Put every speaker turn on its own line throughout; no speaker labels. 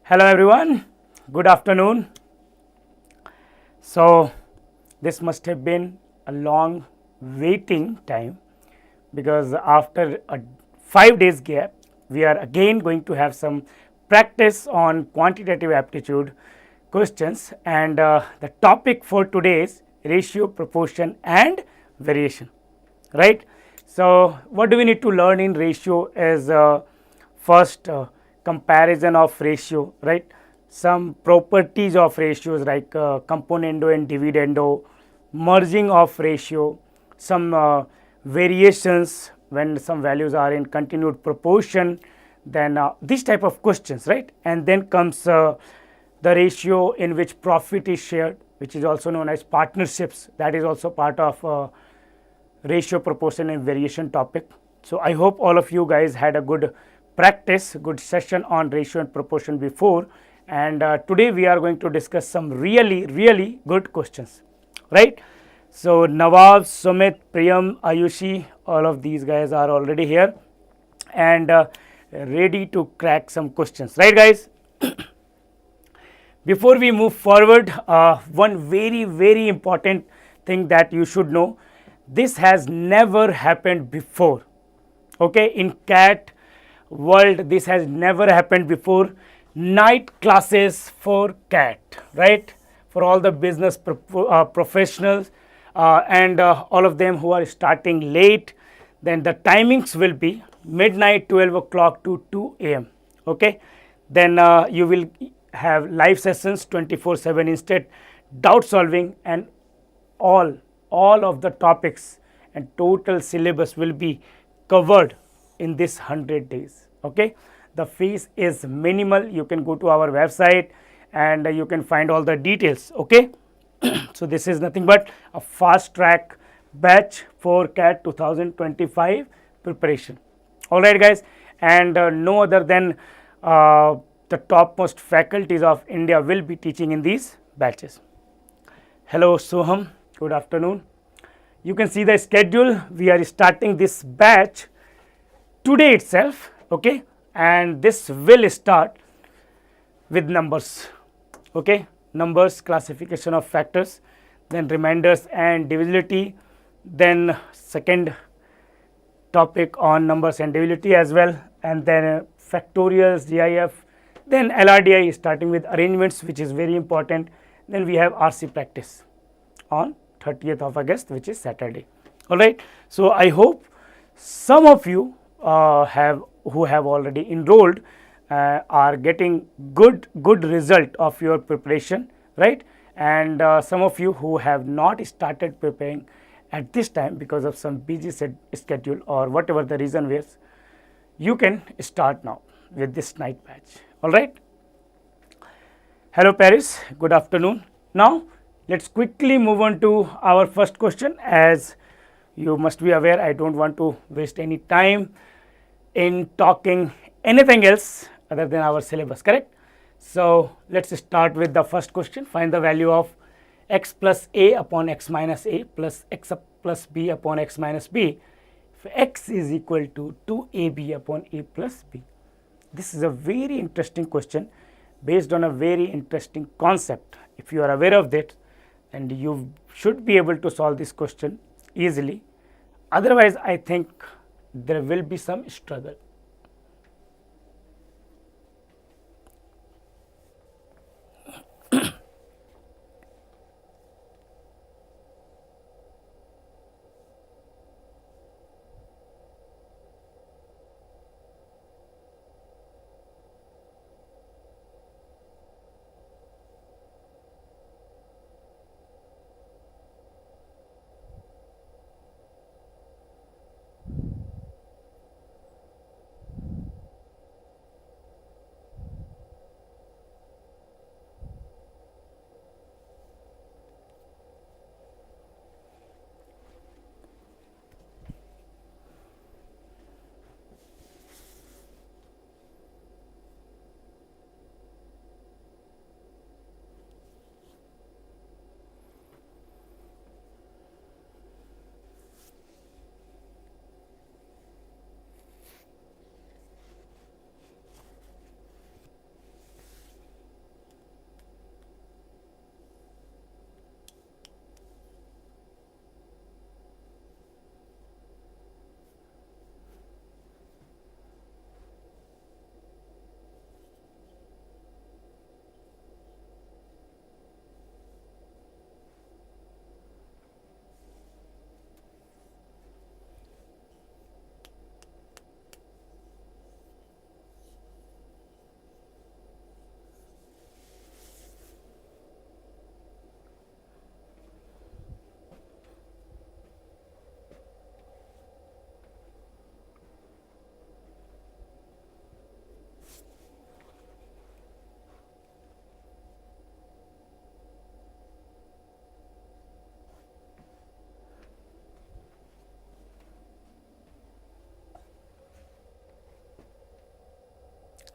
Hello everyone, good afternoon. So this must have been a long waiting time because after a 5 days gap we are again going to have some practice on quantitative aptitude questions, and the topic for today is ratio, proportion and variation, right? So what do we need to learn in ratio is first comparison of ratio, right? Some properties of ratios like componendo and dividendo, merging of ratio, some variations when some values are in continued proportion, then this type of questions, right? And then comes the ratio in which profit is shared, which is also known as partnerships. That is also part of ratio, proportion and variation topic. So I hope all of you guys had a good practice, good session on ratio and proportion before, and today we are going to discuss some really good questions, right? So Nawab, Sumit, Priyam, Ayushi, all of these guys are already here and ready to crack some questions, right guys? Before we move forward, one very important thing that you should know: this has never happened before. Okay, in CAT world, this has never happened before. Night classes for CAT, right? For all the business professionals and all of them who are starting late, then the timings will be midnight 12 o'clock to 2 a.m. Okay, then you will have live sessions 24/7 instead, doubt solving, and all of the topics and total syllabus will be covered in this 100 days. Okay, the fees is minimal. You can go to our website and you can find all the details. Okay, so this is nothing but a fast track batch for CAT 2025 preparation. All right guys, and no other than the topmost faculties of India will be teaching in these batches. Hello Soham, good afternoon. You can see the schedule. We are starting this batch today itself, okay, and this will start with numbers, okay, numbers, classification of factors, then reminders and divisibility, then second topic on numbers and divisibility as well, and then factorials, GIF, then LRDI starting with arrangements, which is very important. Then we have RC practice on 30th of August, which is Saturday. All right. So I hope some of you who have already enrolled are getting good result of your preparation, right? And some of you who have not started preparing at this time because of some busy schedule or whatever the reason was, you can start now with this night batch. All right. Hello Paris, good afternoon. Now let's quickly move on to our first question. As you must be aware, I don't want to waste any time in talking anything else other than our syllabus, correct? So let's start with the first question. Find the value of x plus a upon x minus a plus x plus b upon x minus b if x is equal to 2ab upon a plus b. This is a very interesting question based on a very interesting concept. If you are aware of that, and you should be able to solve this question easily. Otherwise, I think there will be some struggle.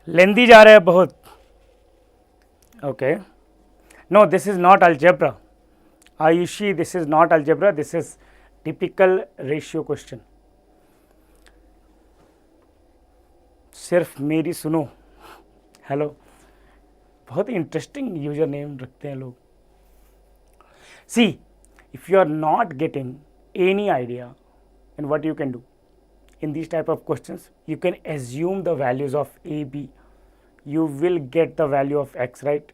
लेंदी जा रहा है बहुत. Okay, no, this is not algebra. Ayushi, this is not algebra, this is typical ratio question. सिर्फ मेरी सुनो. Hello, बहुत interesting user name रखते हैं लोग. सी, if you are not getting any idea, then what you can do in these type of questions, you can assume the values of a, b. You will get the value of x, right?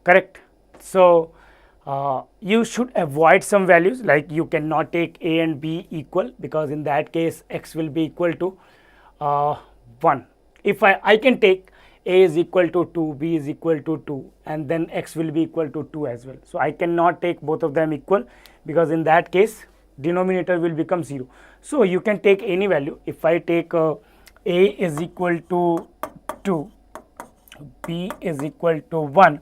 Correct. So you should avoid some values, like you cannot take a and b equal, because in that case x will be equal to 1. If I can take a is equal to 2, b is equal to 2, and then x will be equal to 2 as well. So I cannot take both of them equal, because in that case denominator will become 0. So you can take any value. If I take a is equal to 2, b is equal to 1,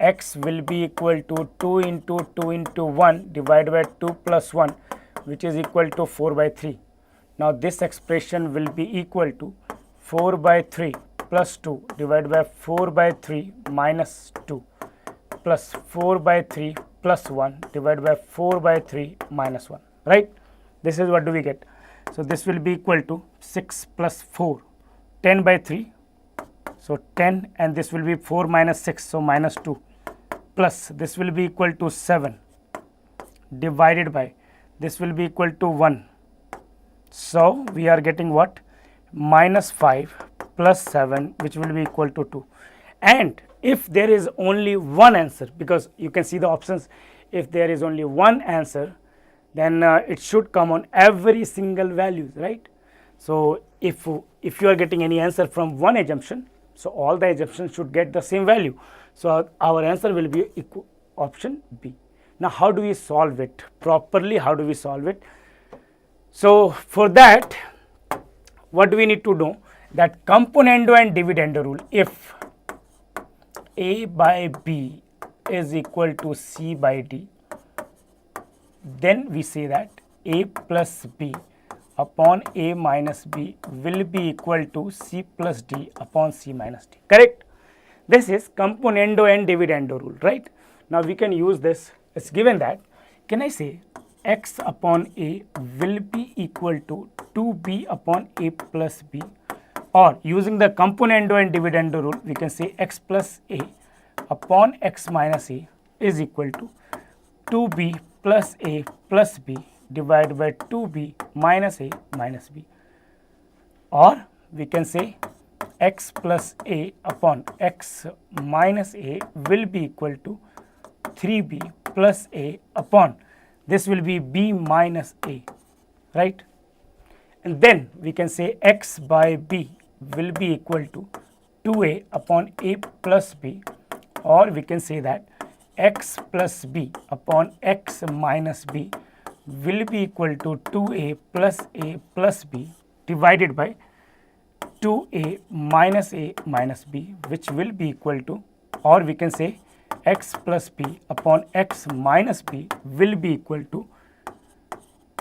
x will be equal to 2 into 2 into 1 divided by 2 plus 1, which is equal to 4 by 3. Now this expression will be equal to 4 by 3 plus 2 divided by 4 by 3 minus 2 plus 4 by 3 plus 1 divided by 4 by 3 minus 1, right? This is what do we get. So this will be equal to 6 plus 4, 10 by 3. So 10, and this will be 4 minus 6, so minus 2, plus this will be equal to 7 divided by, this will be equal to 1. So we are getting what? Minus 5 plus 7, which will be equal to 2. And if there is only one answer, because you can see the options, if there is only one answer, then it should come on every single values, right? So if you are getting any answer from one assumption, so all the assumptions should get the same value. So our answer will be option B. Now how do we solve it properly? How do we solve it? So for that, what do we need to know? That componendo and dividendo rule. If A by B is equal to C by D, then we say that A plus B upon A minus B will be equal to C plus D upon C minus D. Correct? This is componendo and dividendo rule, right? Now we can use this. It's given that, can I say x upon A will be equal to 2b upon A plus B, or using the componendo and dividendo rule, we can say x plus A upon x minus A is equal to 2b plus A plus B divided by 2b minus A minus B, or we can say x plus A upon x minus A will be equal to 3b plus A upon, this will be B minus A, right? And then we can say x by B will be equal to 2a upon A plus B, or we can say that x plus B upon x minus B will be equal to 2a plus B divided by 2a minus B, which will be equal to, or we can say x plus B upon x minus B will be equal to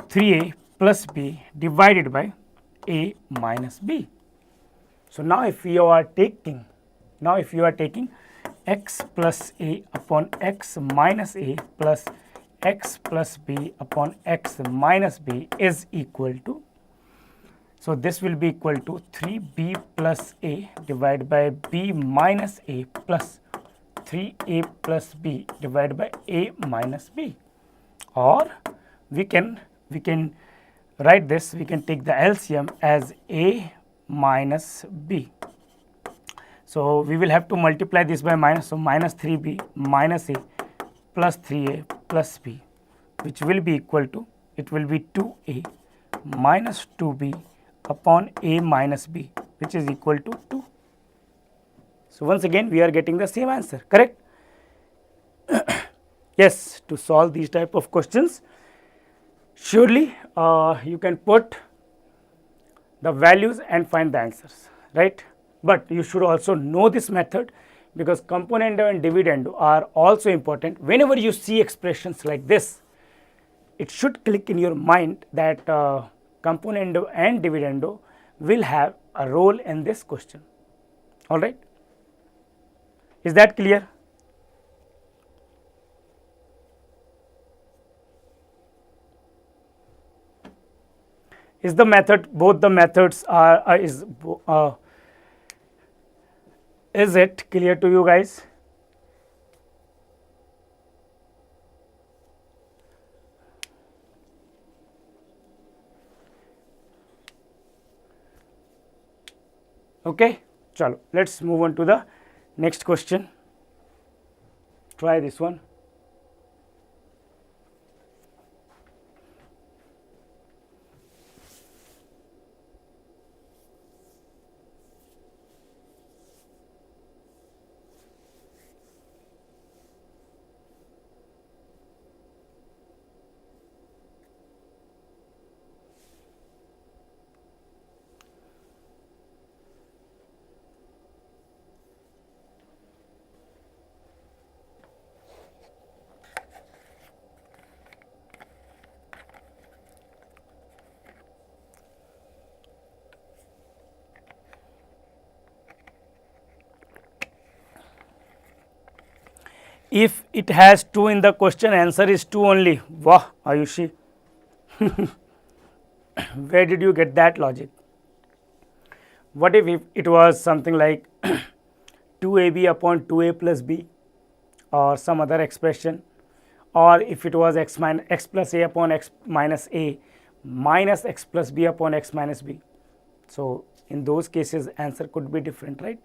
3a plus B divided by A minus B. So now if you are taking x plus A upon x minus A plus x plus B upon x minus B is equal to, so this will be equal to 3b plus A divided by B minus A plus 3a plus B divided by A minus B, or we can write this, we can take the LCM as A minus B. So we will have to multiply this by minus, so minus 3b minus A plus 3a plus B, which will be equal to, it will be 2a minus 2b upon A minus B, which is equal to 2. So once again we are getting the same answer, correct? Yes, to solve these type of questions, surely you can put the values and find the answers, right? But you should also know this method, because componendo and dividendo are also important. Whenever you see expressions like this, it should click in your mind that componendo and dividendo will have a role in this question. All right, is that clear? Is the method, both the methods are is it clear to you guys? Okay, chalo, let's move on to the next question. Try this one. If it has 2 in the question, answer is 2 only. Wow, Ayushi. Where did you get that logic? What if it was something like 2ab upon 2a plus b, or some other expression, or if it was x plus a upon x minus a minus x plus b upon x minus b. So, in those cases answer could be different, right?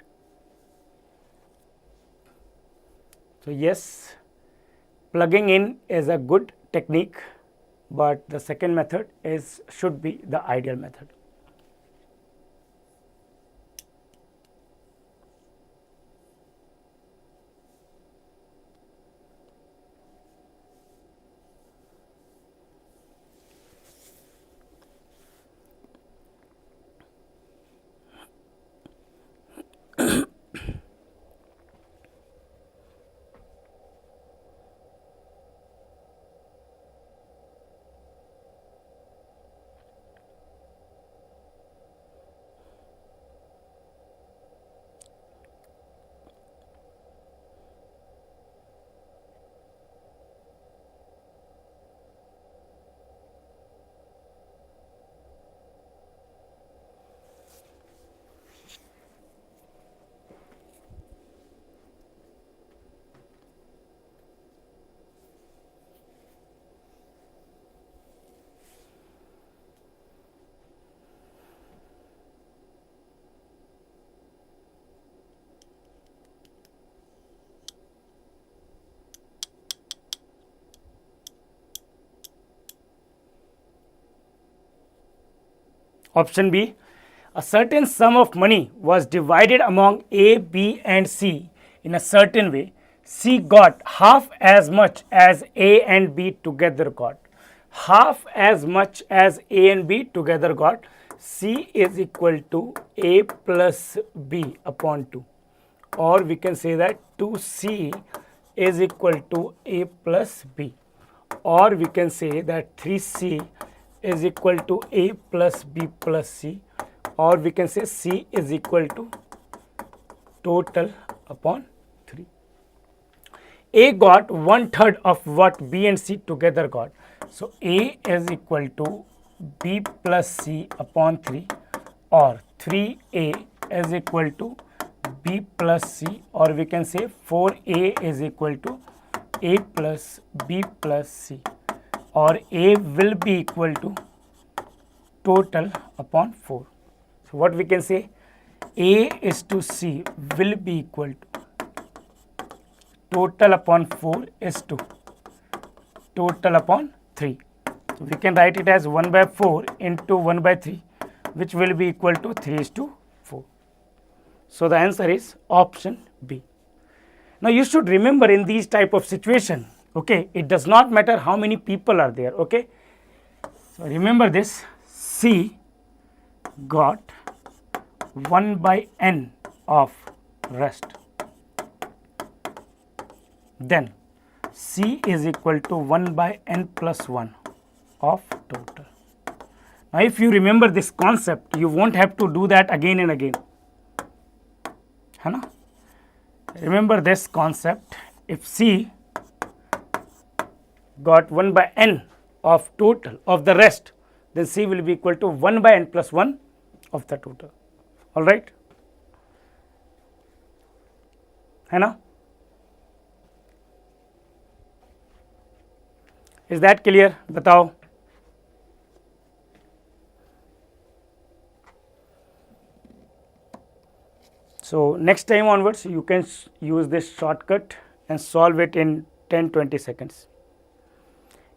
So, yes, plugging in is a good technique, but the second method should be the ideal method. Option B, a certain sum of money was divided among A, B and C in a certain way. C got half as much as A and B together got. Half as much as A and B together got. C is equal to A plus B upon 2, or we can say that 2C is equal to A plus B, or we can say that 3C is equal to A plus B plus C, or we can say C is equal to total upon 3. A got 1/3 of what B and C together got. So, A is equal to B plus C upon 3, or 3A is equal to B plus C, or we can say 4A is equal to A plus B plus C, or A will be equal to total upon 4. So, what we can say, A is to C will be equal to total upon 4 is to total upon 3. So, we can write it as 1 by 4 into 1 by 3, which will be equal to 3:4. So, the answer is option B. Now, you should remember in these type of situation, okay, it does not matter how many people are there, okay. So, remember this, C got 1 by n of rest, then C is equal to 1 by n plus 1 of total. Now, if you remember this concept, you won't have to do that again and again. है ना. Remember this concept. If C got 1 by n of total of the rest, then C will be equal to 1 by n plus 1 of the total. All right, है ना. Is that clear? बताओ. So next time onwards you can use this shortcut and solve it in 10-20 seconds.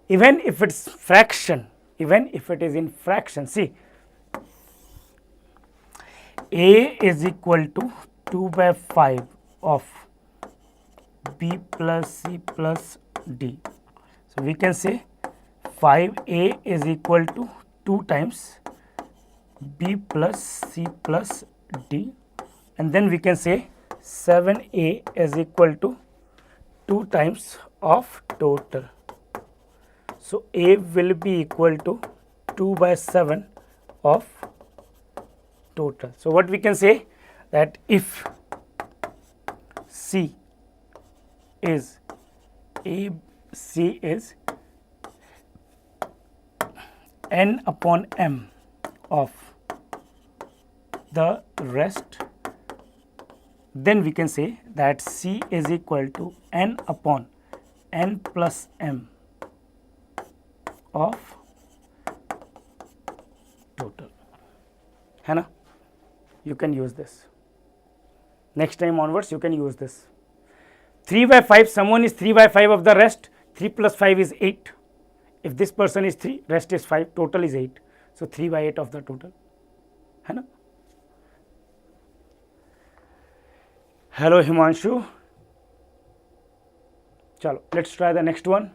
Even if it's fraction, even if it is in fraction, see, A is equal to 2 by 5 of B plus C plus D. So we can say 5A is equal to 2 times B plus C plus D, and then we can say 7A is equal to 2 times of total. So A will be equal to 2 by 7 of total. So what we can say, that if C is n upon m of the rest, then we can say that C is equal to n upon n plus m of total, है ना. You can use this. Next time onwards you can use this. 3 by 5, someone is 3 by 5 of the rest, 3 plus 5 is 8. If this person is 3, rest is 5, total is 8. So 3 by 8 of the total, है ना. Hello Himanshu. Chalo, let's try the next one.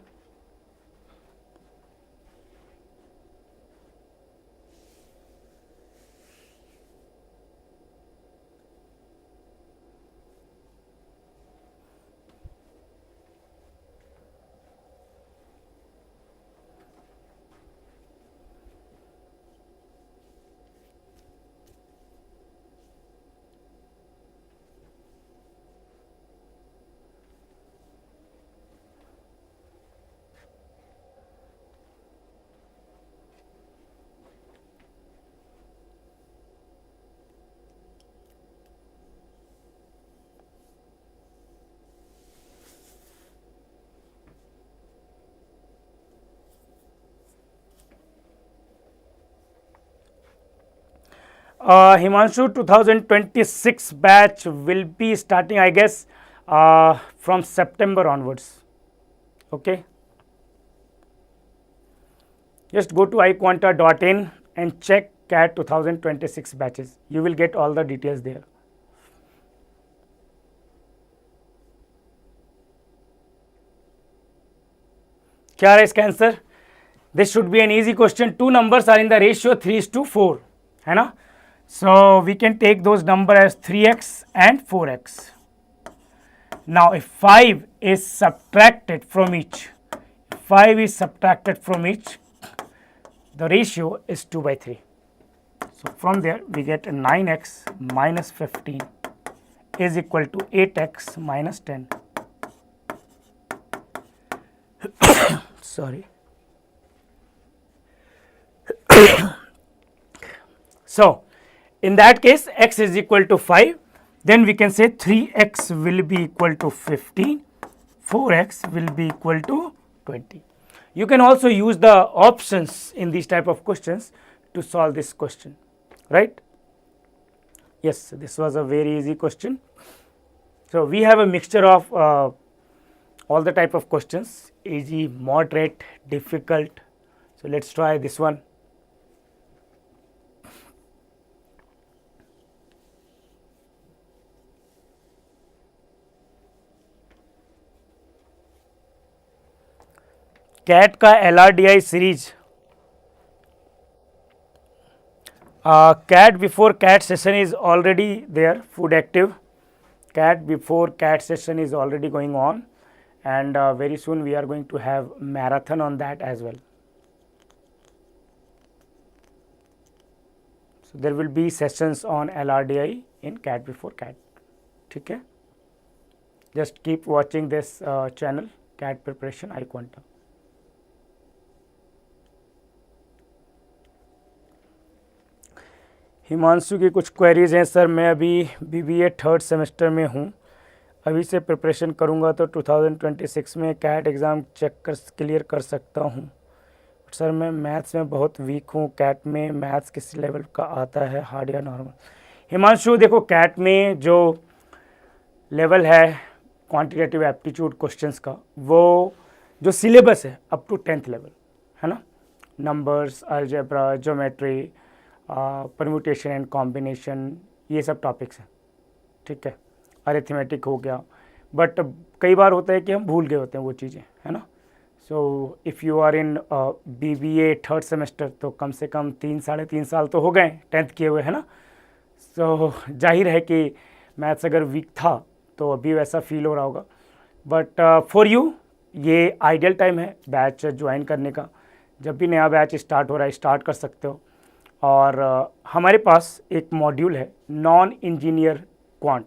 Himanshu, 2026 batch will be starting, I guess, from September onwards. Okay. Just go to iQuanta.in and check CAT 2026 batches. You will get all the details there. क्या है इसका answer? This should be an easy question. Two numbers are in the ratio 3:4, है ना? So we can take those numbers as 3x and 4x. Now if 5 is subtracted from each, the ratio is 2 by 3. So from there we get 9x minus 15 is equal to 8x minus 10. Sorry. So in that case x is equal to 5, then we can say 3x will be equal to 15, 4x will be equal to 20. You can also use the options in these type of questions to solve this question, right? Yes, this was a very easy question. So we have a mixture of all the type of questions, easy, moderate, difficult. So let's try this one. CAT का LRDI series, CAT before CAT session is already there, food active. CAT before CAT session is already going on, and very soon we are going to have marathon on that as well. So there will be sessions on LRDI in CAT before CAT. ठीक है, just keep watching this channel CAT preparation iQuanta। Himanshu की कुछ queries हैं sir, मैं अभी BBA third semester में हूँ, अभी से प्रिपरेशन करूँगा तो 2026 में कैट एग्ज़ाम क्लियर कर सकता हूँ। सर मैं मैथ्स में बहुत वीक हूँ, कैट में मैथ्स किस लेवल का आता है, हार्ड या नॉर्मल? हिमांशु देखो, कैट में जो लेवल है क्वांटिटेटिव एप्टीट्यूड क्वेश्चंस का, वो जो सिलेबस है अप टू 10th लेवल है ना, numbers, algebra, geometry, permutation and combination, ये सब टॉपिक्स हैं, ठीक है, अरिथमेटिक हो गया, बट कई बार होता है कि हम भूल गए होते हैं वो चीज़ें, है ना। So if you are in BBA third semester तो कम से कम 3-3.5 साल तो हो गए 10th किए हुए, है ना। सो जाहिर है कि मैथ्स अगर वीक था तो अभी वैसा फील हो रहा होगा, बट फॉर यू ये आइडियल टाइम है बैच ज्वाइन करने का। जब भी नया बैच स्टार्ट हो रहा है स्टार्ट कर सकते हो। और हमारे पास एक मॉड्यूल है नॉन इंजीनियर क्वांट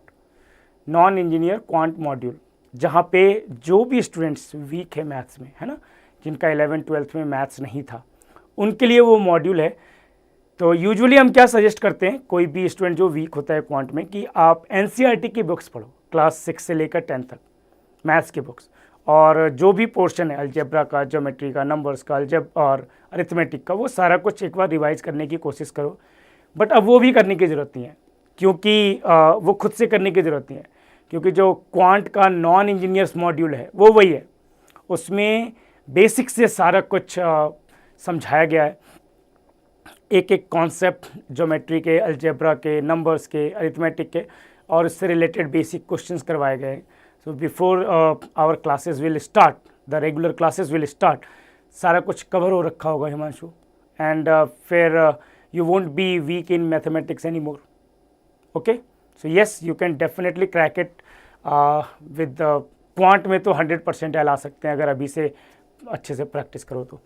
मॉड्यूल, जहाँ पे जो भी स्टूडेंट्स वीक है मैथ्स में, है ना, जिनका 11th-12th में मैथ्स नहीं था, उनके लिए वो मॉड्यूल है। तो यूजुअली हम क्या सजेस्ट करते हैं, कोई भी स्टूडेंट जो वीक होता है क्वांट में, कि आप NCERT की बुक्स पढ़ो, क्लास 6 से लेकर 10th तक मैथ्स की बुक्स, और जो भी पोर्शन है अलजेब्रा का, ज्योमेट्री का, नंबर्स का, और अरिथमेटिक का, वो सारा कुछ एक बार रिवाइज करने की कोशिश करो। बट अब वो भी करने की ज़रूरत नहीं है, क्योंकि वो खुद से करने की ज़रूरत नहीं है, क्योंकि जो क्वांट का नॉन इंजीनियर्स मॉड्यूल है वो वही है, उसमें बेसिक से सारा कुछ समझाया गया है, एक एक कॉन्सेप्ट ज्योमेट्री के, अलजेब्रा के, नंबर्स के, अरिथमेटिक के, और उससे रिलेटेड बेसिक क्वेश्चंस करवाए गए। So before our classes will start, the regular classes will start, सारा कुछ कवर हो रखा होगा हिमांशु, एंड फिर you won't be weak in mathematics any more. Okay, so yes, you can definitely crack it with quant में तो 100% ला सकते हैं अगर अभी से अच्छे से प्रैक्टिस करो तो।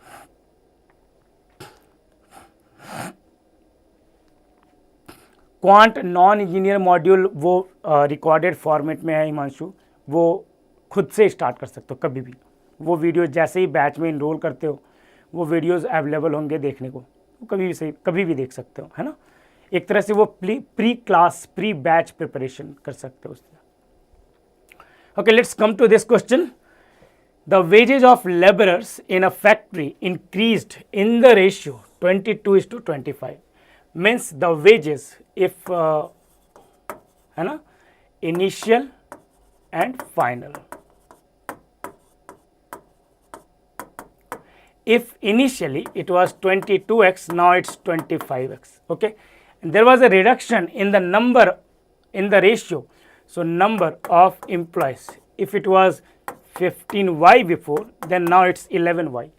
क्वांट नॉन इंजीनियर मॉड्यूल वो रिकॉर्डेड फॉर्मेट में है हिमांशु, वो खुद से स्टार्ट कर सकते हो कभी भी। वो वीडियो जैसे ही बैच में इनरोल करते हो वो वीडियोस अवेलेबल होंगे देखने को, कभी भी सही, कभी भी देख सकते हो, है ना। एक तरह से वो प्री बैच प्रिपरेशन कर सकते हो उससे। Okay, let's come to this question. The wages of labourers in a factory increased in the ratio 22:25, means the wages if है ना, initial and final. If initially it was 22x, now it's 25x. Okay, and there was a reduction in the number, in the ratio, so number of employees. If it was 15y before, then now it's 11y.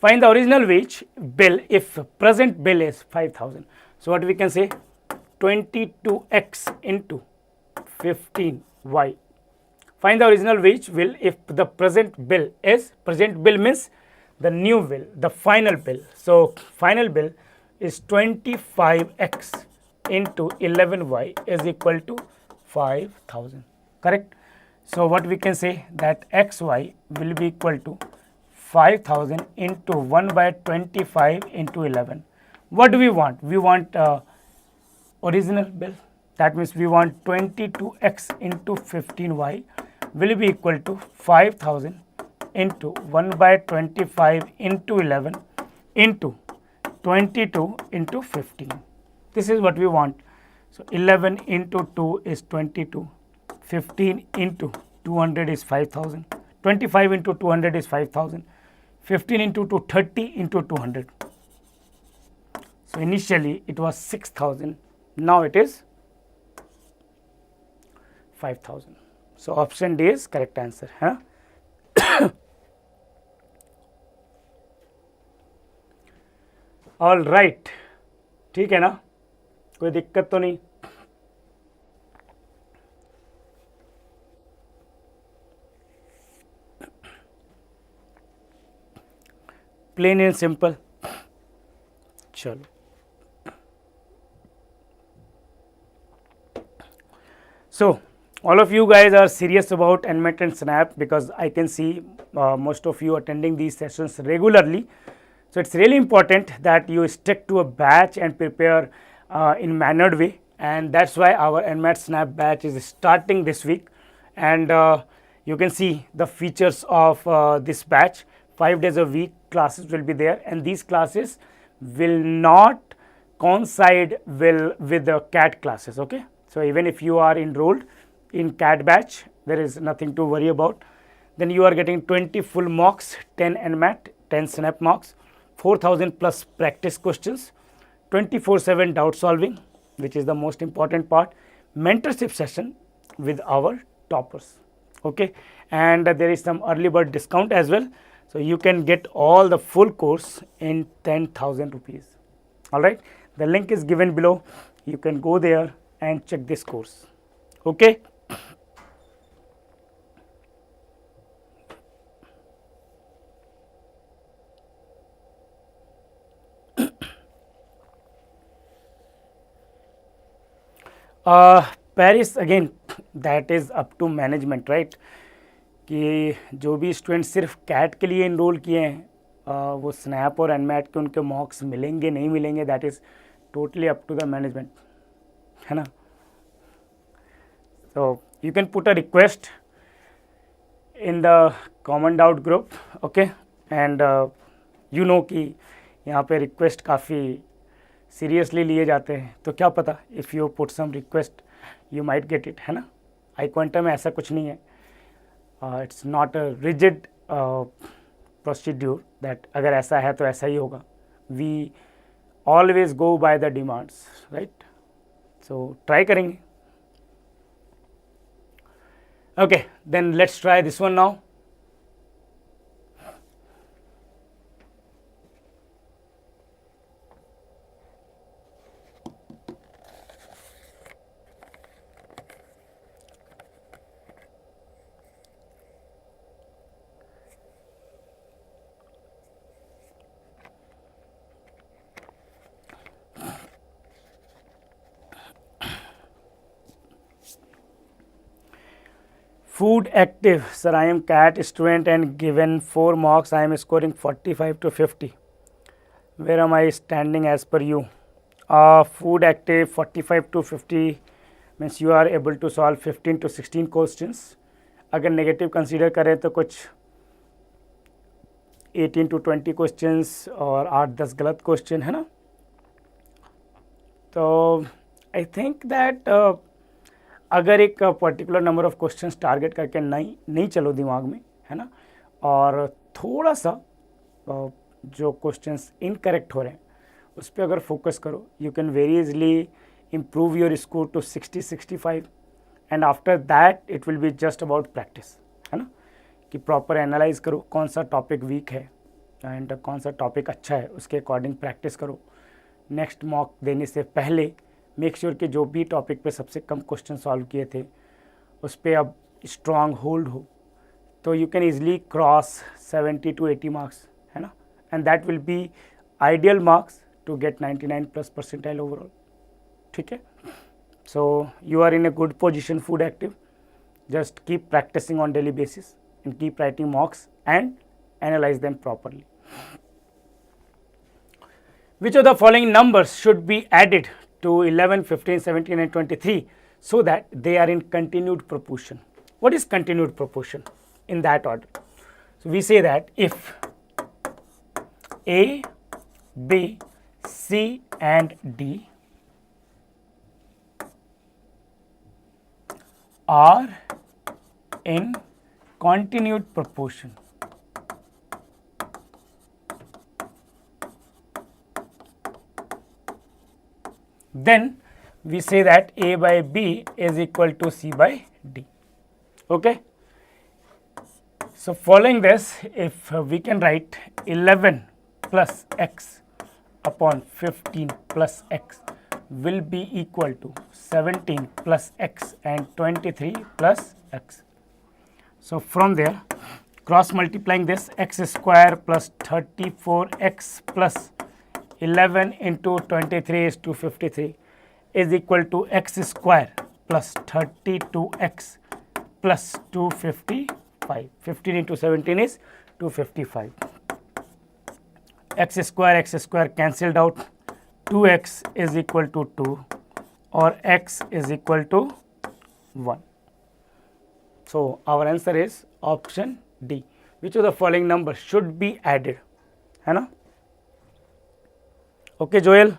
Find the original wage bill if present bill is 5,000. So what we can say, 22x into 15y. Find the original wage bill if the present bill means the new bill, the final bill. So final bill is 25x into 11y is equal to 5,000. Correct? So what we can say, that xy will be equal to 5,000 into 1/25 into 11. What do we want? We want original bill. That means we want 22x into 15y will be equal to 5,000 into 1/25 into 11 into 22 into 15. This is what we want. So 11 into 2 is 22. 15 into 200 is 5,000. 25 into 200 is 5,000. 15 into 2, 30 into 200. So initially it was 6,000, now it is 5,000. So option D is correct answer, है ना? All right, ठीक है ना, कोई दिक्कत तो नहीं? Plain and simple. चलो, so all of you guys are serious about NMAT and SNAP, because I can see most of you attending these sessions regularly. So it's really important that you stick to a batch and prepare in mannered way, and that's why our NMAT SNAP batch is starting this week. And you can see the features of this batch. 5 days a week classes will be there, and these classes will not coincide with the CAT classes. Okay, so even if you are enrolled in CAT batch, there is nothing to worry about. Then you are getting 20 full mocks, 10 NMAT, 10 SNAP mocks, 4000 plus practice questions, 24/7 doubt solving, which is the most important part, mentorship session with our toppers. Okay, and there is some early bird discount as well, so you can get all the full course in 10,000 rupees. All right, the link is given below. You can go there and check this course. Okay. Paris again, that is up to management, right? कि जो भी student सिर्फ cat के लिए enrol किए हैं वो snap और एनमैट के उनके मॉक्स मिलेंगे नहीं मिलेंगे, that is totally up to the management, है ना. So you can put a request in the common doubt group, okay, and you know कि यहाँ पे रिक्वेस्ट काफ़ी सीरियसली लिए जाते हैं, तो क्या पता if you put some request you might get it, है ना. iQuanta में ऐसा कुछ नहीं है. It's not a rigid procedure that अगर ऐसा है तो ऐसा ही होगा. We always go by the demands, right. So try करेंगे. Okay, then let's try this one now. Food active, sir, I am CAT student and given 4 marks, I am scoring 45 to 50. Where am I standing as per you? Food active 45 to 50 means you are able to solve 15 to 16 questions. अगर negative consider करें तो कुछ 18 to 20 questions और 8-10 गलत question, है ना. तो I think that अगर एक particular number of questions target करके नहीं चलो दिमाग में, है ना, और थोड़ा सा जो क्वेश्चंस इनकरेक्ट हो रहे हैं उस पर अगर फोकस करो, you can very easily improve your score to 60-65, and after that it will be just about practice, है ना, कि प्रॉपर एनालाइज करो कौन सा टॉपिक वीक है एंड कौन सा टॉपिक अच्छा है, उसके अकॉर्डिंग प्रैक्टिस करो. नेक्स्ट मॉक देने से पहले मेक श्योर कि जो भी टॉपिक पे सबसे कम क्वेश्चन सॉल्व किए थे उस पर अब स्ट्रॉन्ग होल्ड हो, तो you can easily cross 70 to 80 marks, है ना, and that will be ideal marks to get 99+ percentile overall. ठीक है. So you are in a good position, food active. Just keep practising on daily basis and keep writing mocks and analyze them properly. Which of the following numbers should be added to 11, 15, 17 and 23 so that they are in continued proportion? What is continued proportion? In that order. So we say that if A, B, C and D are in continued proportion, then we say that A by B is equal to C by D. Okay. So following this, if we can write 11 plus x upon 15 plus x will be equal to 17 plus x and 23 plus x. So from there, cross multiplying this, x square plus 34x plus 11 into 23 is 253 is equal to x square plus 32x plus 255. 15 into 17 is 255. x square cancelled out. 2x is equal to 2 or x is equal to 1. So our answer is option D. Which of the following numbers should be added? है ना? Okay, Joel.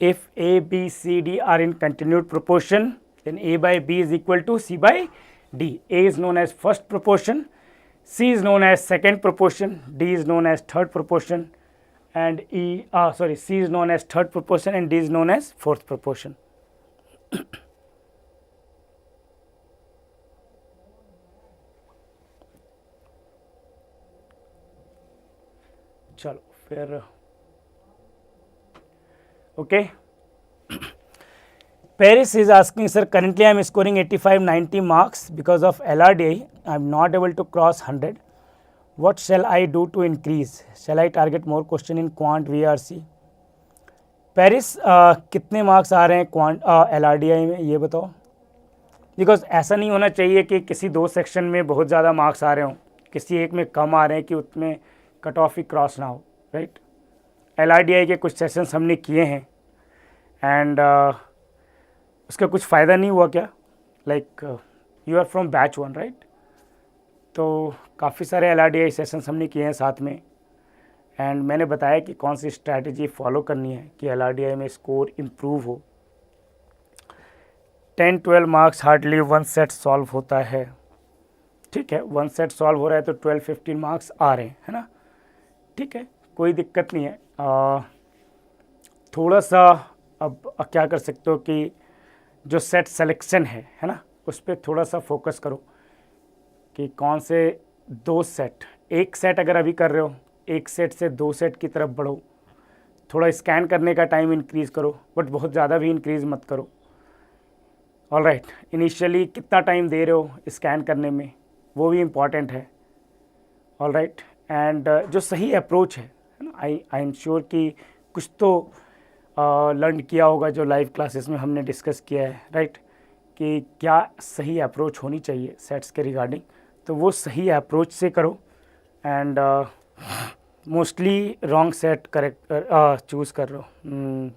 If A, B, C, D are in continued proportion, then A by B is equal to C by D. A is known as first proportion, C is known as second proportion, D is known as third proportion, and C is known as third proportion and D is known as fourth proportion. चलो फिर okay. Paris is asking, sir, currently I am scoring 85-90 marks because of LRDI. I am not able to cross 100. What shall I do to increase? Shall I target more question in quant VRC? Paris कितने marks आ रहे हैं quant LRDI में, ये बताओ. Because ऐसा नहीं होना चाहिए कि किसी दो सेक्शन में बहुत ज़्यादा मार्क्स आ रहे हों, किसी एक में कम आ रहे हैं कि उसमें कट ऑफ ही क्रॉस ना हो, राइट. LRDI के कुछ सेशंस हमने किए हैं एंड उसका कुछ फ़ायदा नहीं हुआ क्या. Like you are from batch 1, right. तो काफ़ी सारे LRDI सेशंस हमने किए हैं साथ में एंड मैंने बताया कि कौन सी स्ट्रैटेजी फॉलो करनी है कि LRDI में स्कोर इम्प्रूव हो. 10-12 marks hardly one set solve होता है. ठीक है, वन सेट सॉल्व हो रहा है तो 12-15 मार्क्स आ रहे हैं, है ना. ठीक है, कोई दिक्कत नहीं है. थोड़ा सा अब क्या कर सकते हो कि जो सेट सिलेक्शन है ना, उस पर थोड़ा सा फोकस करो कि कौन से दो सेट, एक सेट अगर अभी कर रहे हो, एक सेट से दो सेट की तरफ बढ़ो. थोड़ा स्कैन करने का टाइम इंक्रीज़ करो, बट बहुत ज़्यादा भी इंक्रीज़ मत करो. ऑल राइट, इनिशियली कितना टाइम दे रहे हो स्कैन करने में, वो भी इम्पॉर्टेंट है. ऑल राइट, एंड जो सही अप्रोच है ना, आई एम श्योर कि कुछ तो लर्न किया होगा जो लाइव क्लासेस में हमने डिस्कस किया है, राइट, कि क्या सही अप्रोच होनी चाहिए सेट्स के रिगार्डिंग. तो वो सही अप्रोच से करो and mostly wrong set correct choose कर रहे हो.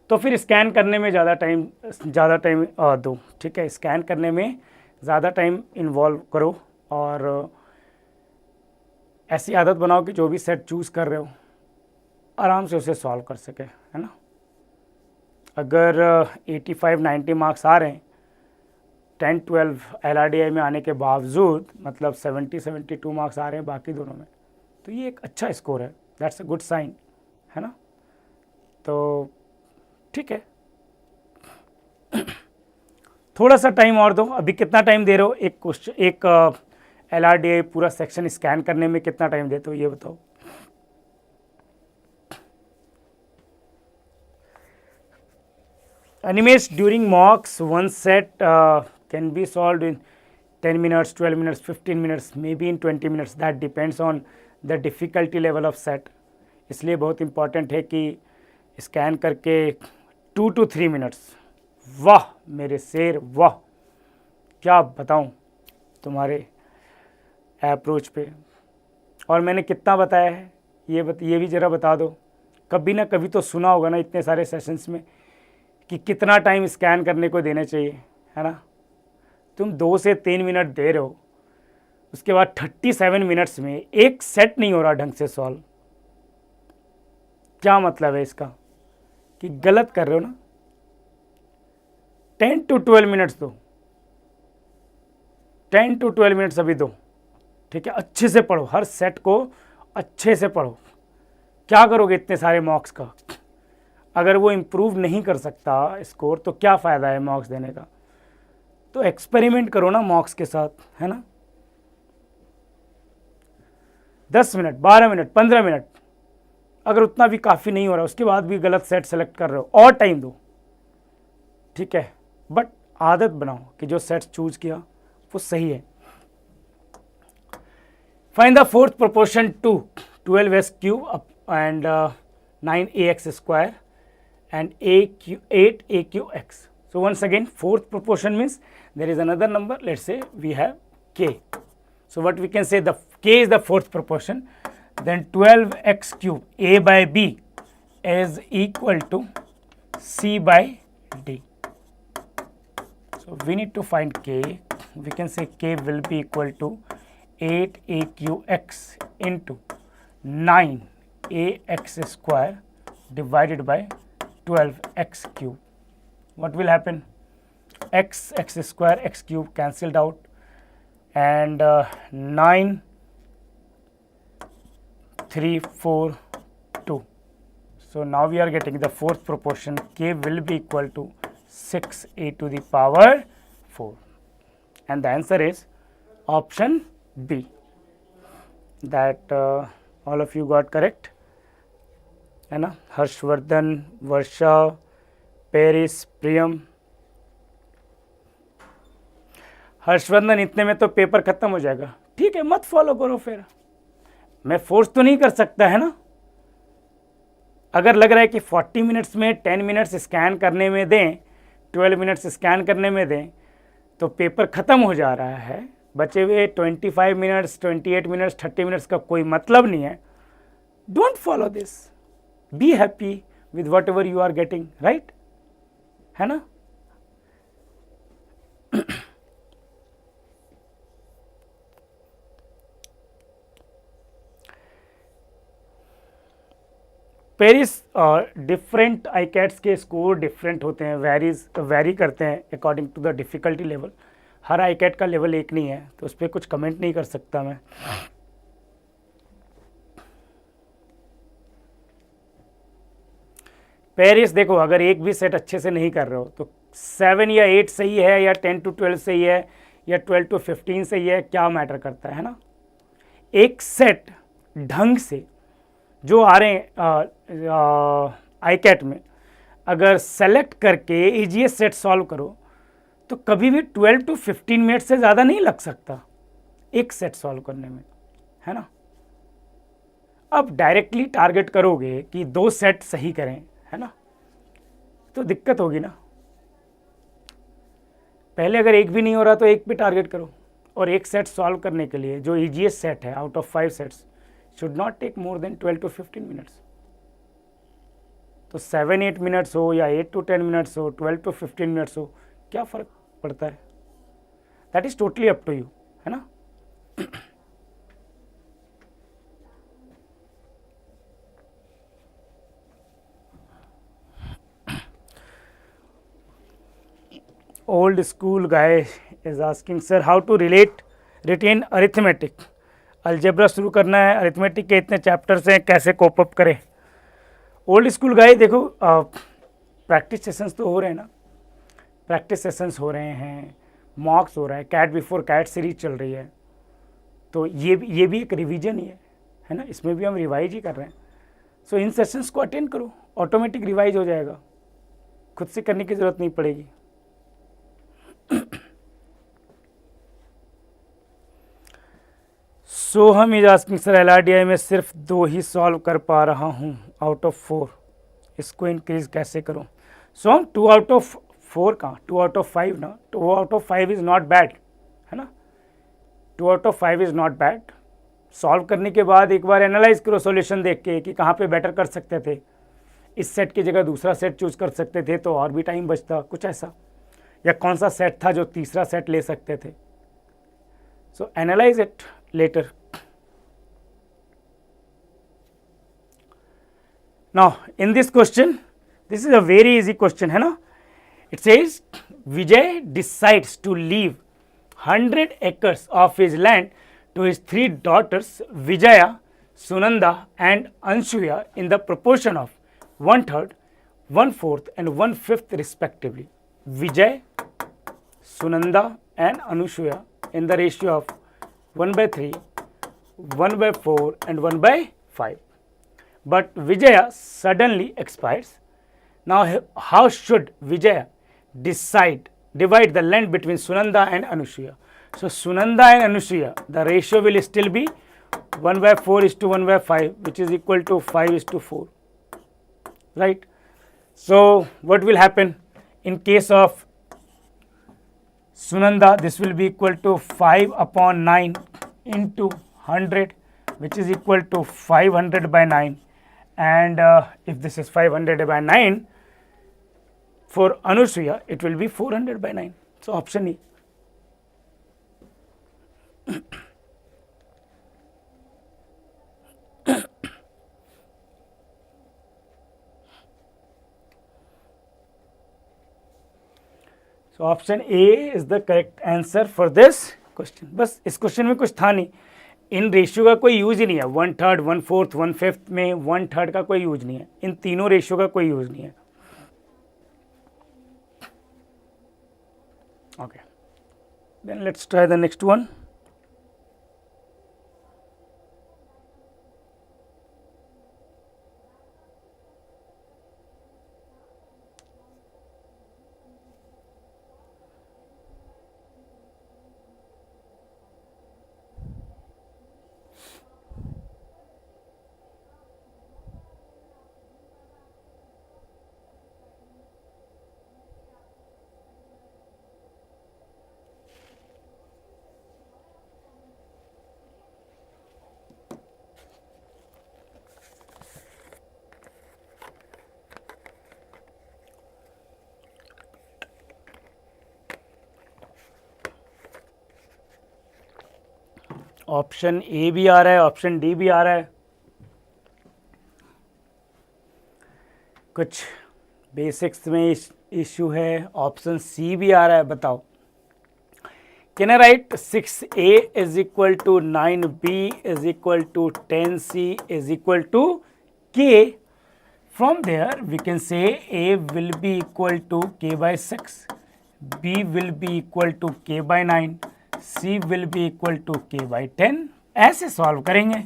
तो फिर स्कैन करने में ज़्यादा टाइम दो. ठीक है, स्कैन करने में ज़्यादा टाइम इन्वॉल्व करो और ऐसी आदत बनाओ कि जो भी सेट चूज़ कर रहे हो आराम से उसे सॉल्व कर सके, है ना. अगर 85-90 मार्क्स आ रहे हैं 10-12 LRDI में आने के बावजूद, मतलब 70-72 मार्क्स आ रहे हैं बाकी दोनों में, तो ये एक अच्छा स्कोर है. दैट्स अ गुड साइन, है ना. तो ठीक है, थोड़ा सा टाइम और दो. अभी कितना टाइम दे रहे हो एक क्वेश्चन, एक LRDI पूरा सेक्शन स्कैन करने में कितना टाइम देते हो, ये बताओ. Animates during mocks, one set can be solved in 10 minutes, 12 minutes, 15 minutes, maybe in 20 minutes. That depends on the difficulty level of set. इसलिए बहुत इम्पॉर्टेंट है कि स्कैन करके 2 to 3 मिनट्स. वाह मेरे शेर, वाह, क्या बताऊं तुम्हारे अप्रोच पे. और मैंने कितना बताया है ये भी ज़रा बता दो. कभी ना कभी तो सुना होगा ना इतने सारे सेशंस में कि कितना टाइम स्कैन करने को देना चाहिए, है ना. तुम 2 से 3 मिनट दे रहे हो, उसके बाद 37 मिनट्स में एक सेट नहीं हो रहा ढंग से सॉल्व. क्या मतलब है इसका कि गलत कर रहे हो ना. 10 to 12 मिनट्स दो, 10 to 12 मिनट्स अभी दो. ठीक है, अच्छे से पढ़ो, हर सेट को अच्छे से पढ़ो. क्या करोगे इतने सारे मॉक्स का, अगर वो इम्प्रूव नहीं कर सकता स्कोर तो क्या फ़ायदा है मॉक्स देने का. तो एक्सपेरिमेंट करो ना मॉक्स के साथ, है ना. 10 मिनट, 12 मिनट, 15 मिनट, अगर उतना भी काफ़ी नहीं हो रहा, उसके बाद भी गलत सेट सेलेक्ट कर रहे हो, और टाइम दो. ठीक है, बट आदत बनाओ कि जो सेट चूज किया वो सही है. Find the fourth proportion to 12s cube and 9ax square and 8 AQX. So once again, fourth proportion means there is another number. Let's say we have K. So what we can say, the K is the fourth proportion. Then 12x cube A by B is equal to C by D. So we need to find K. We can say K will be equal to 8 AQX into 9 AX square divided by 12x cube. What will happen? X square, x cube cancelled out, and 9, 3, 4, 2. So now we are getting the fourth proportion. K will be equal to 6a to the power 4, and the answer is option B. That all of you got correct है ना. हर्षवर्धन, वर्षा, Paris, प्रियम. हर्षवर्धन, इतने में तो paper खत्म हो जाएगा. ठीक है, मत फॉलो करो, फिर मैं फोर्स तो नहीं कर सकता है ना. अगर लग रहा है कि 40 मिनट्स में 10 मिनट्स स्कैन करने में दें, 12 मिनट्स स्कैन करने में दें, तो पेपर ख़त्म हो जा रहा है, बचे हुए 25 मिनट्स, 28 मिनट्स, 30 मिनट्स का कोई मतलब नहीं है. Don't follow this. Be happy with whatever you are getting, right, है ना. पेरिस, डिफरेंट आईकैट्स के स्कोर डिफरेंट होते हैं, वेरी करते हैं according to the difficulty level. हर आईकैट का लेवल एक नहीं है, तो उस पर कुछ कमेंट नहीं कर सकता मैं. पेरिस, देखो, अगर एक भी सेट अच्छे से नहीं कर रहे हो तो 7 या 8 सही है, या 10 to 12 सही है, या 12 to 15 सही है, क्या मैटर करता है ना. एक सेट ढंग से जो आ रहे हैं आईकैट में, अगर सेलेक्ट करके ईजीएस सेट सॉल्व करो तो कभी भी 12 to 15 मिनट से ज़्यादा नहीं लग सकता एक सेट सॉल्व करने में, है ना. अब डायरेक्टली टारगेट करोगे कि 2 सेट सही करें, है ना, तो दिक्कत होगी ना. पहले अगर एक भी नहीं हो रहा तो एक पे टारगेट करो, और एक सेट सॉल्व करने के लिए जो ईजीएस सेट है out of 5 sets should not take more than 12 to 15 minutes. तो 7-8 मिनट्स हो या 8 to 10 मिनट्स हो, 12 to 15 मिनट्स हो, क्या फ़र्क पड़ता है. That is totally up to you, है ना. Old school guy is asking, sir how to retain arithmetic. Algebra शुरू करना है, अरिथमेटिक के इतने चैप्टर्स हैं, कैसे कोप अप करें. ओल्ड स्कूल गाइस, देखो, प्रैक्टिस सेशंस तो हो रहे हैं ना, प्रैक्टिस सेशंस हो रहे हैं, मॉक्स हो रहा है, कैट बिफोर कैट सीरीज चल रही है, तो ये भी एक रिवीजन ही है ना. इसमें भी हम रिवाइज ही कर रहे हैं. सो इन सेशंस को अटेंड करो, ऑटोमेटिक रिवाइज हो जाएगा, खुद से करने की ज़रूरत नहीं पड़ेगी. सोहम इज आस्किंग, सर LRDI में सिर्फ 2 ही सॉल्व कर पा रहा हूँ आउट ऑफ 4, इसको इंक्रीज कैसे करूँ. सोहम, 2 out of 4 कहाँ, 2 out of 5 ना. 2 out of 5 is not bad, है ना. 2 out of 5 is not bad. Solve करने के बाद एक बार एनालाइज करो सॉल्यूशन देख के कि कहाँ पे बेटर कर सकते थे. इस सेट की जगह दूसरा सेट चूज कर सकते थे तो और भी टाइम बचता, कुछ ऐसा, या कौन सा सेट था जो तीसरा सेट ले सकते थे. So analyse it later. Now in this question, this is a very easy question, है ना. It says Vijay decides to leave 100 acres of his land to his 3 daughters Vijaya, Sunanda and Anshuya in the proportion of 1/3, 1/4 and 1/5 respectively. Vijay, Sunanda and Anushuya in the ratio of 1/3, 1/4 and 1/5. But Vijaya suddenly expires. Now how should Vijaya divide the land between Sunanda and Anushuya? So Sunanda and Anushuya, the ratio will still be 1/4 is to 1/5, which is equal to 5 is to 4, right. So what will happen in case of Sunanda? This will be equal to 5 upon 9 into 100, which is equal to 500 by 9. And if this is 500 by 9, for Anusuya it will be 400 by 9. So option E. So option A is the correct answer for this question. बस इस question में कुछ था नहीं, in ratio का कोई use ही नहीं है, 1/3, 1/4, 1/5 में 1/3 का कोई यूज नहीं है, इन तीनों रेशियो का कोई यूज नहीं है. Okay, then let's try the next one. Option A भी आ रहा है, ऑप्शन डी भी आ रहा है, कुछ बेसिक्स में इश्यू है, ऑप्शन सी भी आ रहा है. बताओ, can I write 6a is equal to 9b is equal to 10c is equal to k? From there we can say a will be equal to k by 6, b will be equal to k by 9, c will be equal to k by 10. ऐसे solve करेंगे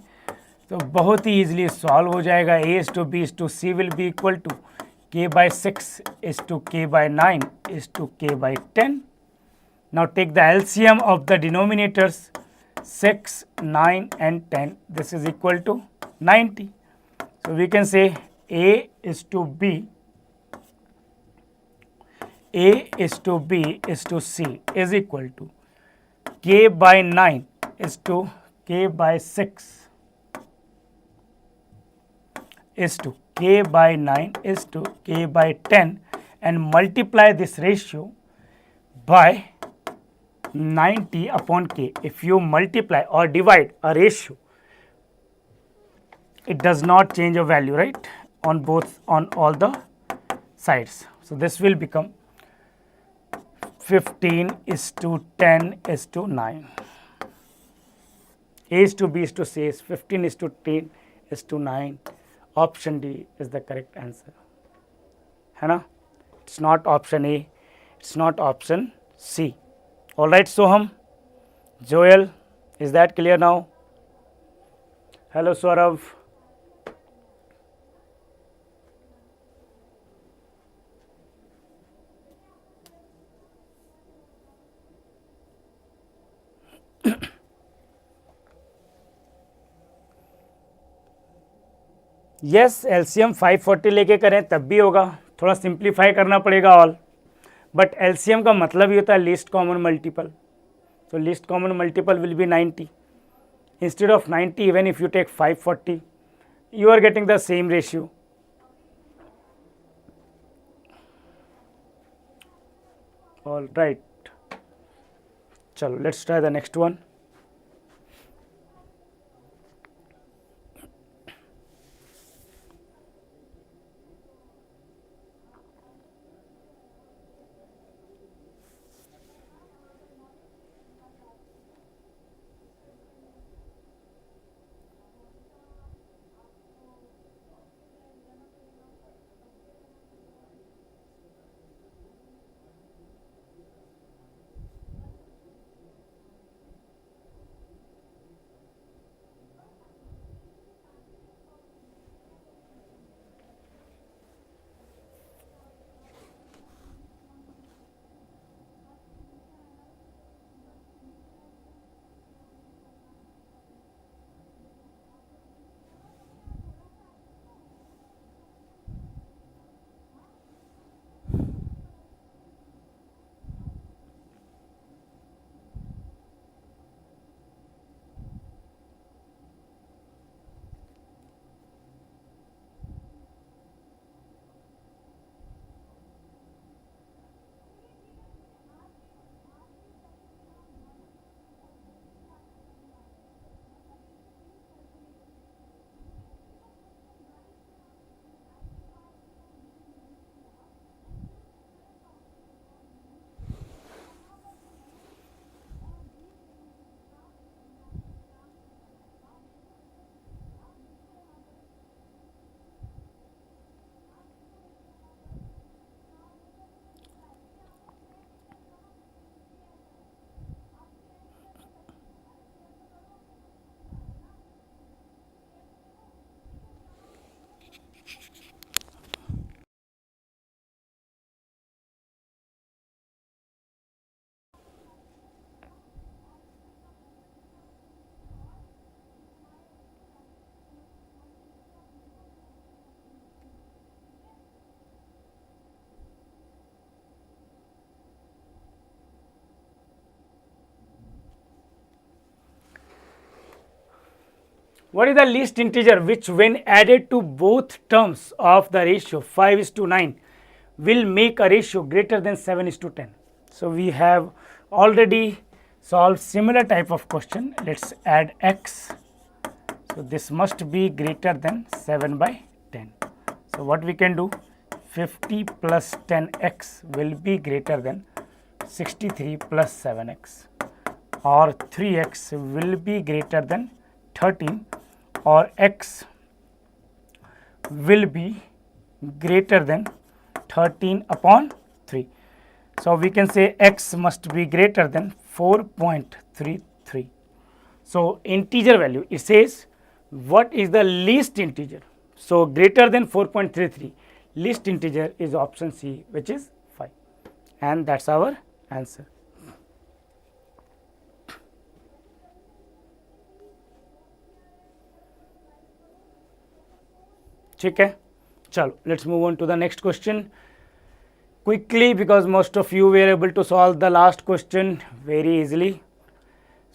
तो बहुत ही easily solve हो जाएगा. a is to b is to c will be equal to k by 6 is to k by 9 is to k by 10. Now take the LCM of the denominators, 6, 9 and 10. This is equal to 90. So we can say a is to b is to c is equal to k by 9 is to k by 6 is to k by 9 is to k by 10, and multiply this ratio by 90 upon k. If you multiply or divide a ratio, it does not change a value, right, on all the sides. So this will become 15 is to 10 is to 9. A is to b is to c is 15 is to 10 is to 9. Option D is the correct answer. है ना? It's not option A, it's not option C. All right, Soham, Joel, is that clear now? Hello, Saurav. Yes, LCM 540 लेके करें तब भी होगा, थोड़ा simplify करना पड़ेगा ऑल, बट एलसीएम का मतलब ही होता है least common multiple. So least common multiple will be 90. Instead of 90, even if you take 540, you are getting the same ratio. All right, chalo, let's try the next one. What is the least integer which when added to both terms of the ratio 5:9 will make a ratio greater than 7:10? So we have already solved similar type of question. Let's add x. So this must be greater than 7/10. So what we can do, 50 plus 10x will be greater than 63 plus 7x, or 3x will be greater than 13, or x will be greater than 13/3. So we can say x must be greater than 4.33. So integer value, it says what is the least integer. So greater than 4.33, least integer is option C, which is 5, and that's our answer. ठीक है, चलो let's move on to the next question quickly, because most of you were able to solve the last question very easily.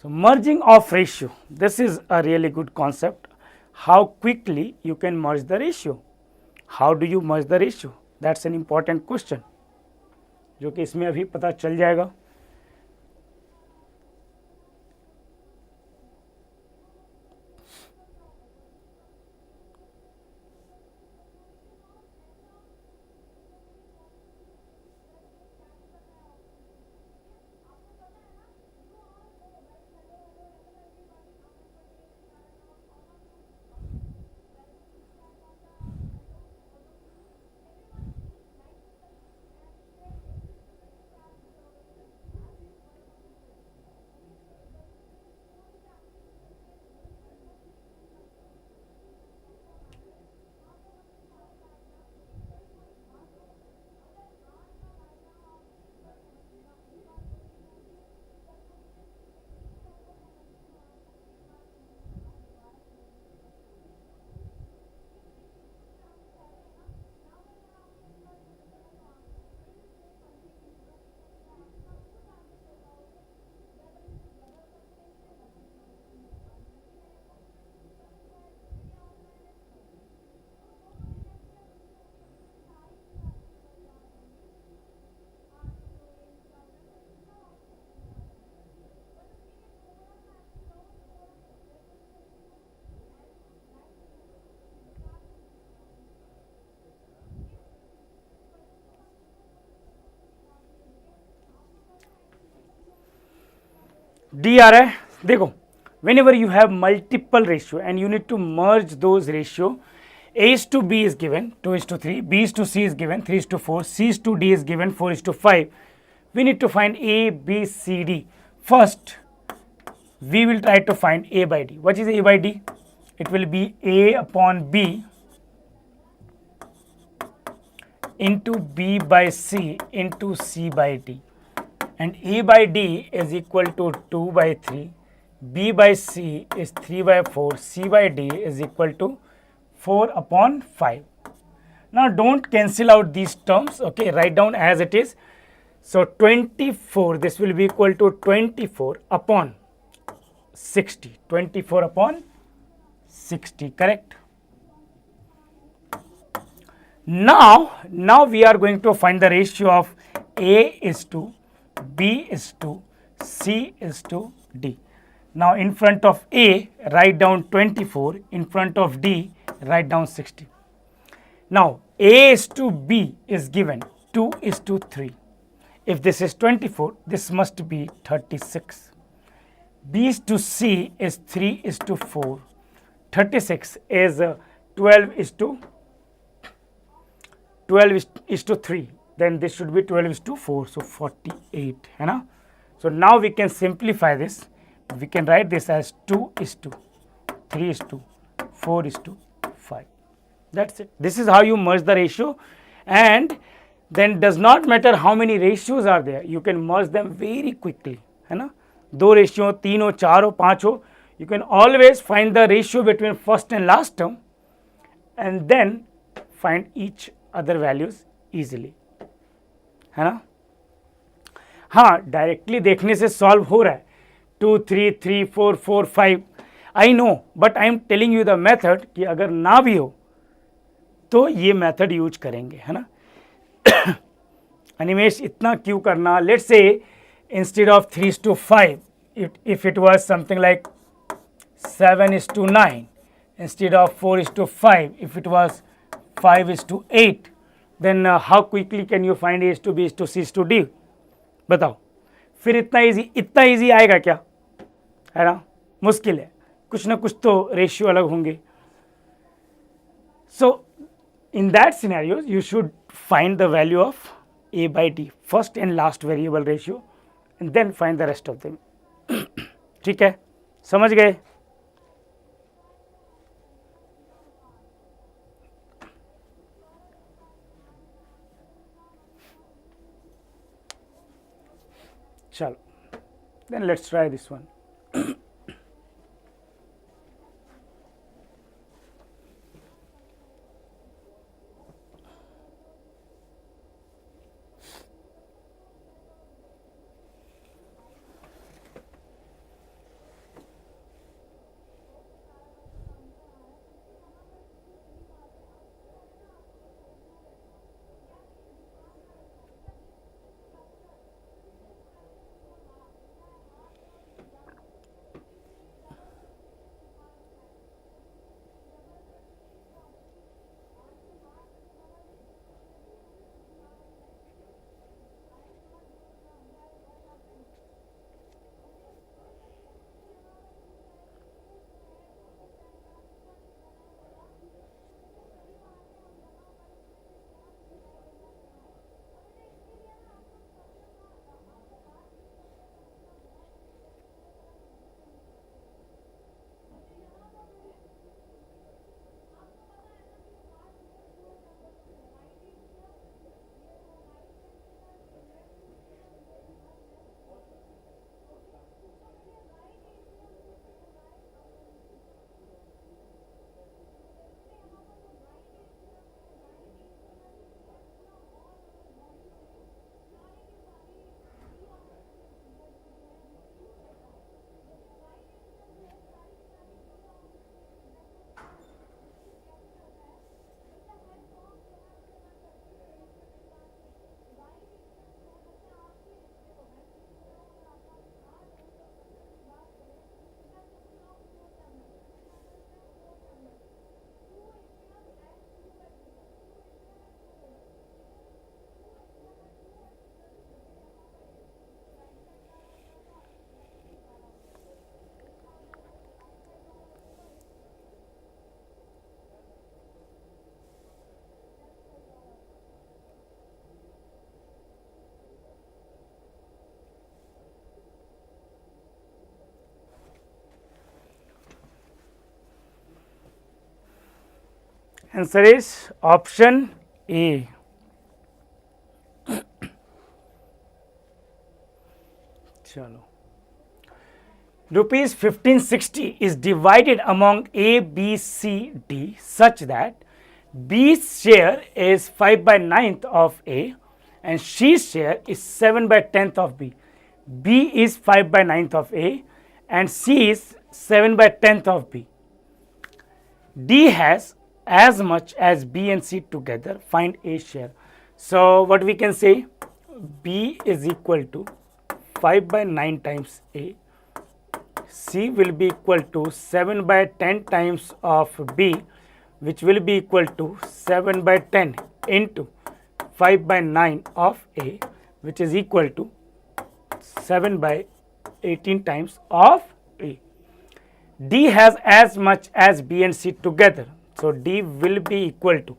So merging of ratio, this is a really good concept. How quickly you can merge the ratio? How do you merge the ratio? That's an important question, जो कि इसमें अभी पता चल जाएगा. D आ रहा है, देखो, whenever you have multiple ratio and you need to merge those ratio, A is to B is given 2:3, B is to C is given 3:4, C is to D is given 4:5. We need to find A, B, C, D. First, we will try to find A by D. What is A by D? It will be A upon B into B by C into C by D. And A by D is equal to 2/3, B by C is 3/4, C by D is equal to 4/5. Now don't cancel out these terms, okay, write down as it is. So 24, this will be equal to 24 upon 60, 24 upon 60, correct? Now we are going to find the ratio of A is to B is to C is to D. Now in front of A, write down 24, in front of D, write down 60. Now A is to B is given 2:3. If this is 24, this must be 36. B is to C is 3:4. 36 is 12:3. Then this should be 12:4, so 48, है ना? So now we can simplify this. We can write this as 2:3:4:5. That's it. This is how you merge the ratio, and then does not matter how many ratios are there. You can merge them very quickly, है ना? 2 ratio, 3 हो, 4 हो, 5 हो. You can always find the ratio between first and last term, and then find each other values easily. है ना? हाँ, directly देखने से सॉल्व हो रहा है. 2, 3, 3, 4, 4, 5. I know, but I am telling you the method कि अगर ना भी हो तो ये मेथड यूज करेंगे, है ना। अनिमेश इतना क्यों करना, let's say instead of 3:5, if it was something like 7:9, instead of 4:5, if it was 5:8, then how quickly can you find A to B to C to D? बताओ, फिर इतना इजी आएगा क्या, है ना, मुश्किल है, कुछ ना कुछ तो रेशियो अलग होंगे. So in that scenario you should find the value of A by D, first and last variable ratio, and then find the rest of them. ठीक है, समझ गए. चलो, then let's try this one. Answer is option A. चलो, rupees 1560 is divided among A, B, C, D such that B's share is 5/9 of A and C's share is 7/10 of B. B is 5/9 of A and C is 7/10 of B. D has as much as B and C together. Find A share. So what we can say, B is equal to 5/9 times A. C will be equal to 7/10 times of B, which will be equal to 7/10 into 5/9 of A, which is equal to 7/18 times of A. D has as much as B and C together. So D will be equal to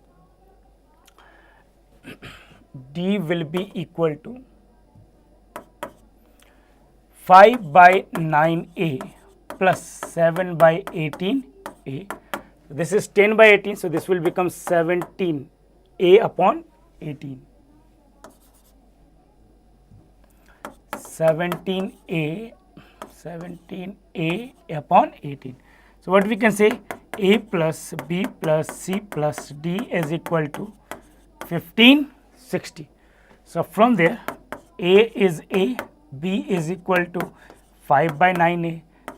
5/9A plus 7/18A. This is 10/18, so this will become 17A upon 18. 17A upon 18. So what we can say, A plus B plus C plus D is equal to 1560. So from there, A is A, B is equal to 5/9A,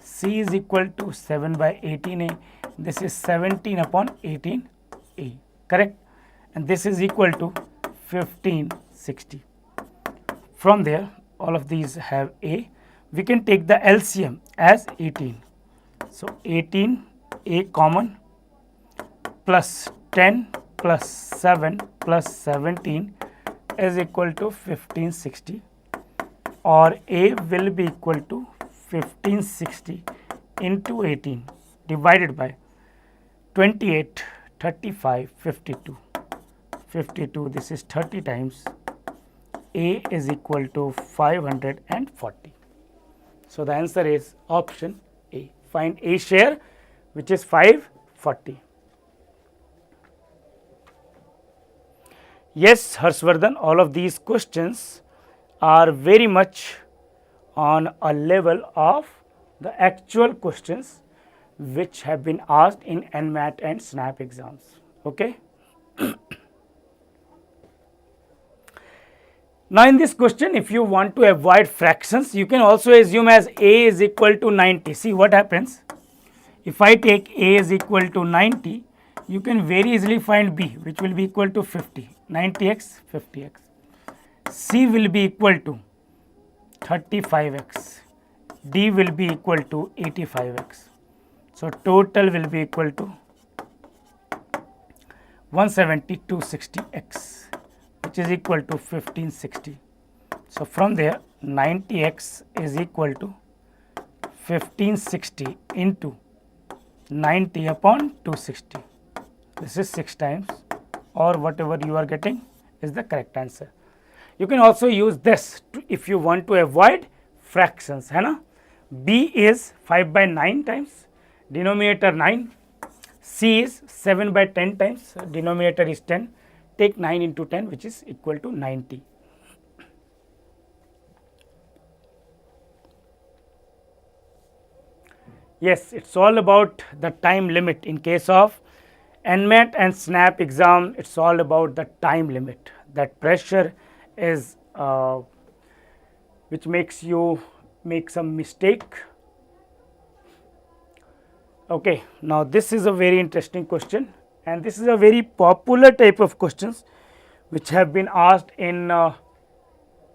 C is equal to 7 by 18A. This is 17 upon 18A, correct? And this is equal to 1560. From there, all of these have A. We can take the LCM as 18. So 18A common plus 10 plus 7 plus 17 is equal to 1560, or A will be equal to 1560 into 18 divided by 28, 35, 52. 52, this is 30 times. A is equal to 540. So the answer is option A. Find A share, which is 540. Yes, Harshvardhan, all of these questions are very much on a level of the actual questions which have been asked in NMAT and SNAP exams. Okay. Now, in this question, if you want to avoid fractions, you can also assume as A is equal to 90. See what happens. If I take A is equal to 90, you can very easily find B, which will be equal to 50. 90x, 50x. C will be equal to 35x. D will be equal to 85x. So total will be equal to 170, 260x, which is equal to 1560. So from there, 90x is equal to 1560 into 90 upon 260. This is 6 times, or whatever you are getting is the correct answer. You can also use this if you want to avoid fractions, है ना? B is 5 by 9 times, denominator 9. C is 7 by 10 times, denominator is 10. Take 9 into 10, which is equal to 90. Yes, it's all about the time limit. In case of NMAT and SNAP exam, it's all about the time limit. That pressure is which makes you make some mistake. Okay, now this is a very interesting question, and this is a very popular type of questions which have been asked in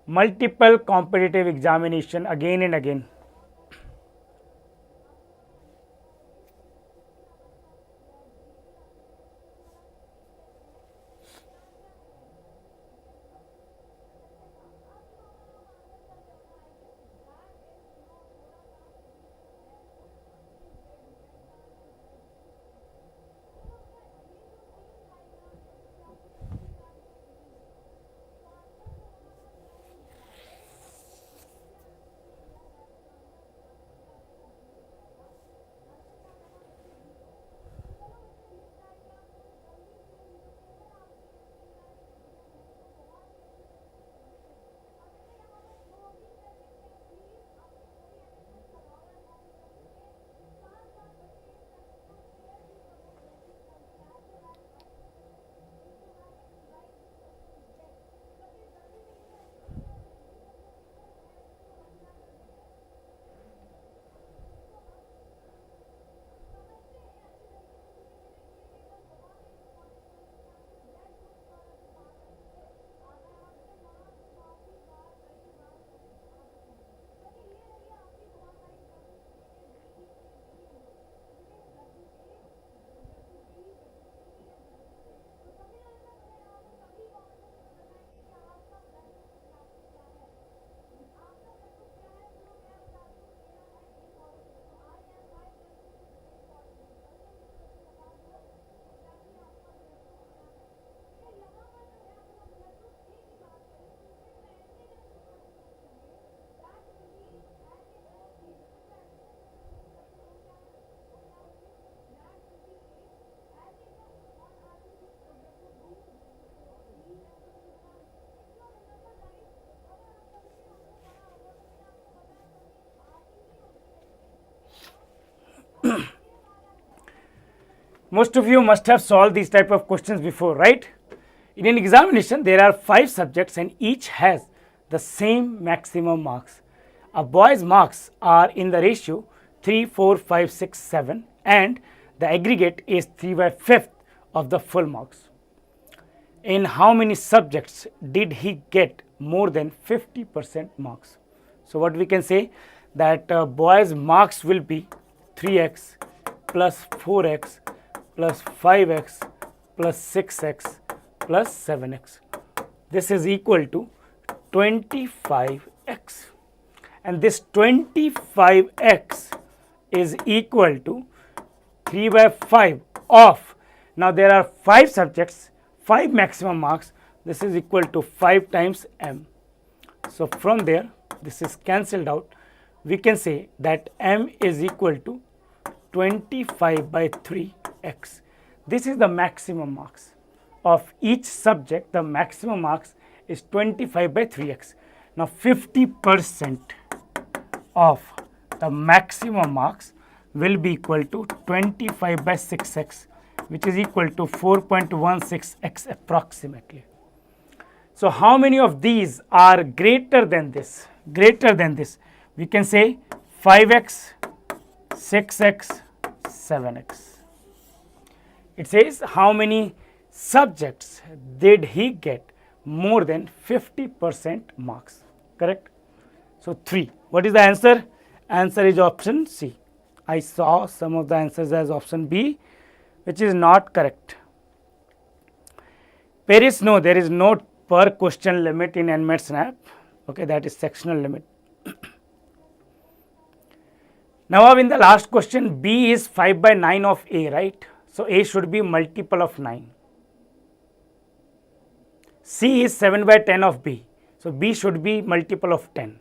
multiple competitive examination again and again. Most of you must have solved these type of questions before, right? In an examination, there are 5 subjects and each has the same maximum marks. A boy's marks are in the ratio 3, 4, 5, 6, 7 and the aggregate is 3/5 of the full marks. In how many subjects did he get more than 50% marks? So, what we can say that boys marks will be 3x plus 4x plus 5x plus 6x plus 7x. This is equal to 25x, and this 25x is equal to 3/5 of, now there are 5 subjects, 5 maximum marks, this is equal to 5 times m. So, from there this is cancelled out, we can say that m is equal to 25/3x. This is the maximum marks of each subject. The maximum marks is 25/3x. Now, 50% of the maximum marks will be equal to 25/6x, which is equal to 4.16x approximately. So, how many of these are greater than this? Greater than this, we can say 5x, 6x, 7x. It says how many subjects did he get more than 50% marks, correct? So, 3. What is the answer? Answer is option C. I saw some of the answers as option B, which is not correct. Paris, no, there is no per question limit in NMAT SNAP, okay, that is sectional limit. Now, in the last question, B is 5/9 of A, right? So, A should be multiple of 9. C is 7/10 of B. So, B should be multiple of 10.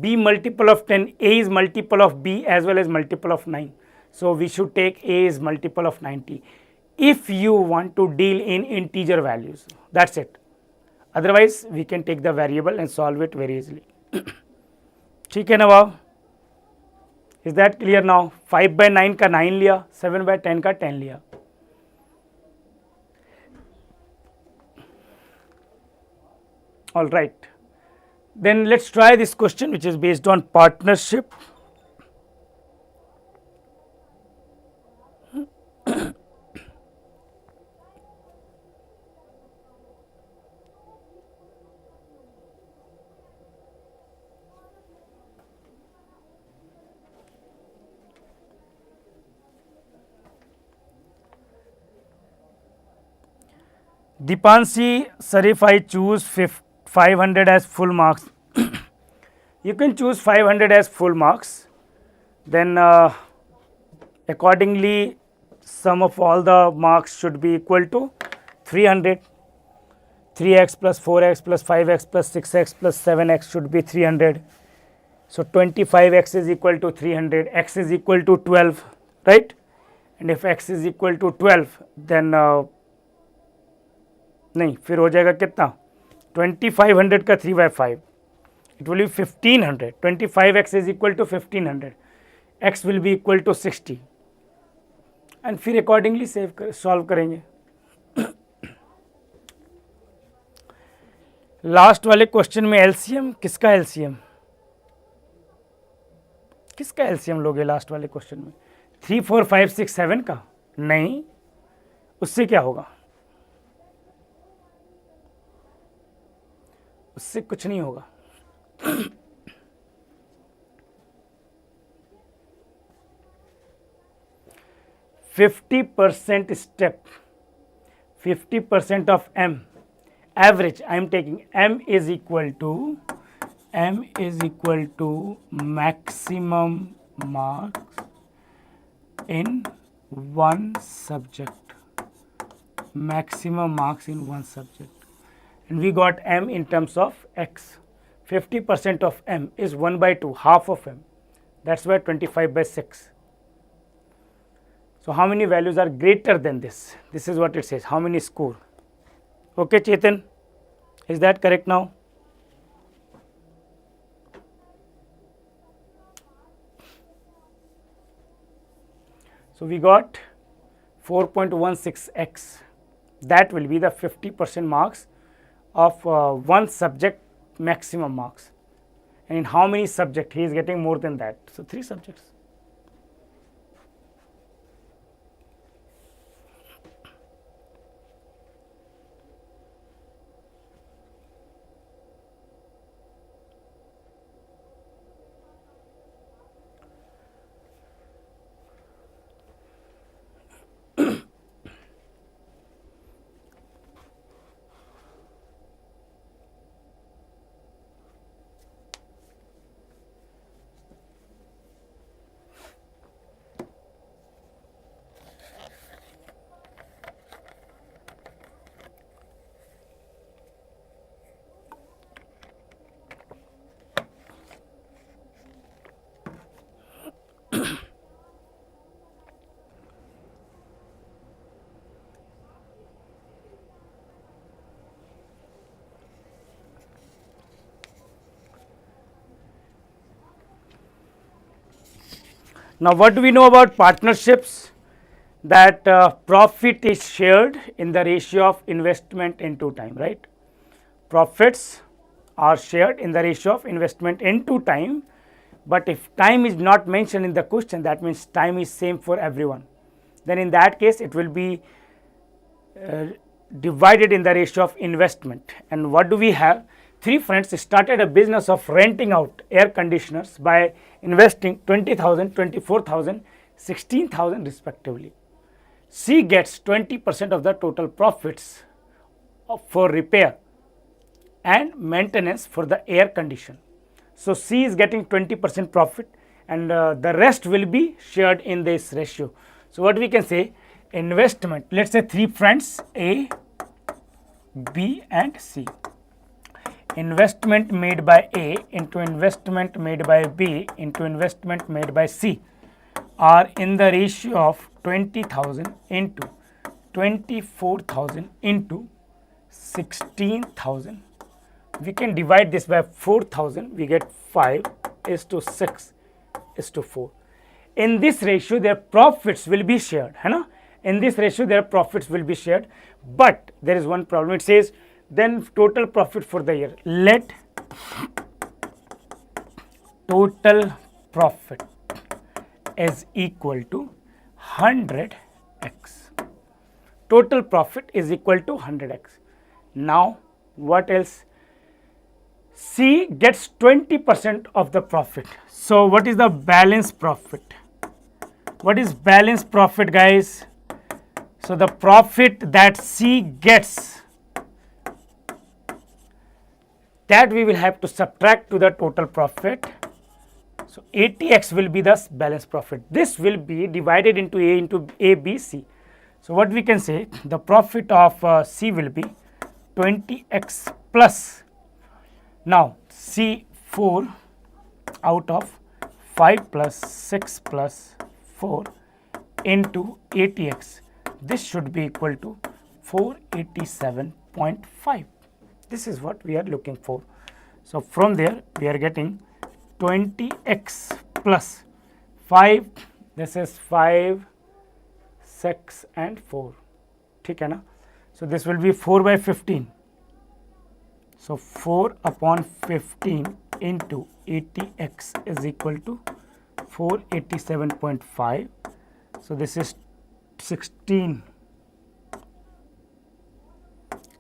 B multiple of 10, A is multiple of B as well as multiple of 9. So, we should take A is multiple of 90 if you want to deal in integer values, that is it. Otherwise, we can take the variable and solve it very easily. ठीक है ना वाव? Is that clear now? 5/9 का 9 लिया, 7/10 का 10 लिया. All right. Then let's try this question, which is based on partnership. Dipanshi, sir, if I choose 500 as full marks, you can choose 500 as full marks, then accordingly sum of all the marks should be equal to 300. 3x plus 4x plus 5x plus 6x plus 7x should be 300. So, 25x is equal to 300, x is equal to 12, right? And if x is equal to 12, then नहीं, फिर हो जाएगा कितना? 2500 का 3/5, it will be 1500. 25x is equal to 1500, x will be equal to 60, and फिर accordingly solve करेंगे. Last वाले question में एलसीएम, किसका एलसीएम? किसका एलसीएम लोगे लास्ट वाले क्वेश्चन में? 3, 4, 5, 6, 7 का? नहीं, उससे क्या होगा? उससे कुछ नहीं होगा. 50% step, 50% of m average. I am taking m is equal to maximum marks in one subject. Maximum marks in one subject. And we got m in terms of x. 50% of m is 1/2, half of m. That is why 25/6. So, how many values are greater than this? This is what it says. How many score? Okay, Chetan, is that correct now? So, we got 4.16x. That will be the 50% marks of one subject maximum marks. and in how many subjects he is getting more than that. So 3 subjects. Now, what do we know about partnerships? That profit is shared in the ratio of investment into time, right? Profits are shared in the ratio of investment into time, but if time is not mentioned in the question, that means time is same for everyone. Then in that case, it will be divided in the ratio of investment. And what do we have? 3 friends started a business of renting out air conditioners by investing 20,000, 24,000, 16,000 respectively. C gets 20% of the total profits for repair and maintenance for the air condition. So, C is getting 20% profit, and the rest will be shared in this ratio. So, what we can say, investment, let us say 3 friends A, B and C. Investment made by A into investment made by B into investment made by C are in the ratio of 20,000 into 24,000 into 16,000. We can divide this by 4,000, we get 5:6:4. In this ratio, their profits will be shared. In this ratio, their profits will be shared, but there is one problem. It says then total profit for the year. Let total profit is equal to 100x. Total profit is equal to 100x. Now, what else? C gets 20% of the profit. So, what is the balance profit? What is balance profit, guys? So, the profit that C gets, that we will have to subtract to the total profit. So, 80x will be the balance profit. This will be divided into A, B, C. So, what we can say, the profit of C will be 20x plus. Now, C 4 out of 5 plus 6 plus 4 into 80x. This should be equal to 487.5. This is what we are looking for. So, from there we are getting 20x plus 5, this is 5, 6 and 4. ठीक है ना? So, this will be 4 by 15. So, 4 upon 15 into 80x is equal to 487.5. So, this is 16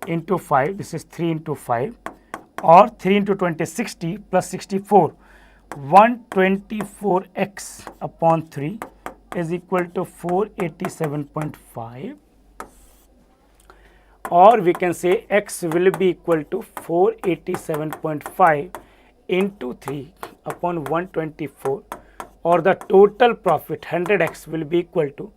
into 5, this is 3 into 5, or 3 into 20, 60 plus 64, 124x upon 3 is equal to 487.5, or we can say x will be equal to 487.5 into 3 upon 124, or the total profit 100x will be equal to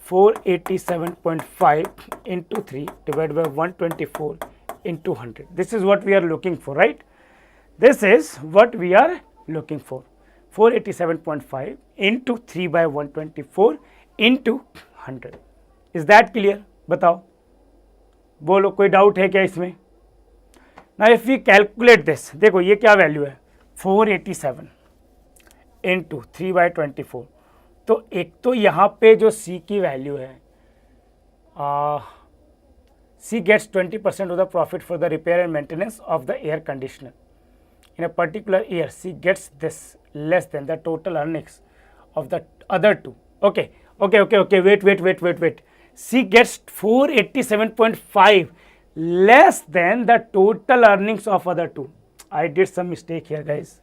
487.5 into 3 divided by 124 into 100. This is what we are looking for, right? This is what we are looking for. 487.5 into 3 by 124 into 100. Is that clear? बताओ, बोलो, कोई doubt है क्या इसमें? Now if we calculate this, देखो ये क्या value है, 487 into 3 by 24. तो एक तो यहाँ पे जो C की वैल्यू है, C gets 20% of the profit for the repair and maintenance of the air conditioner. in a particular year C gets this less than the total earnings of the other two. Okay, wait. C gets 487.5 less than the total earnings of other two. I did some mistake here, guys.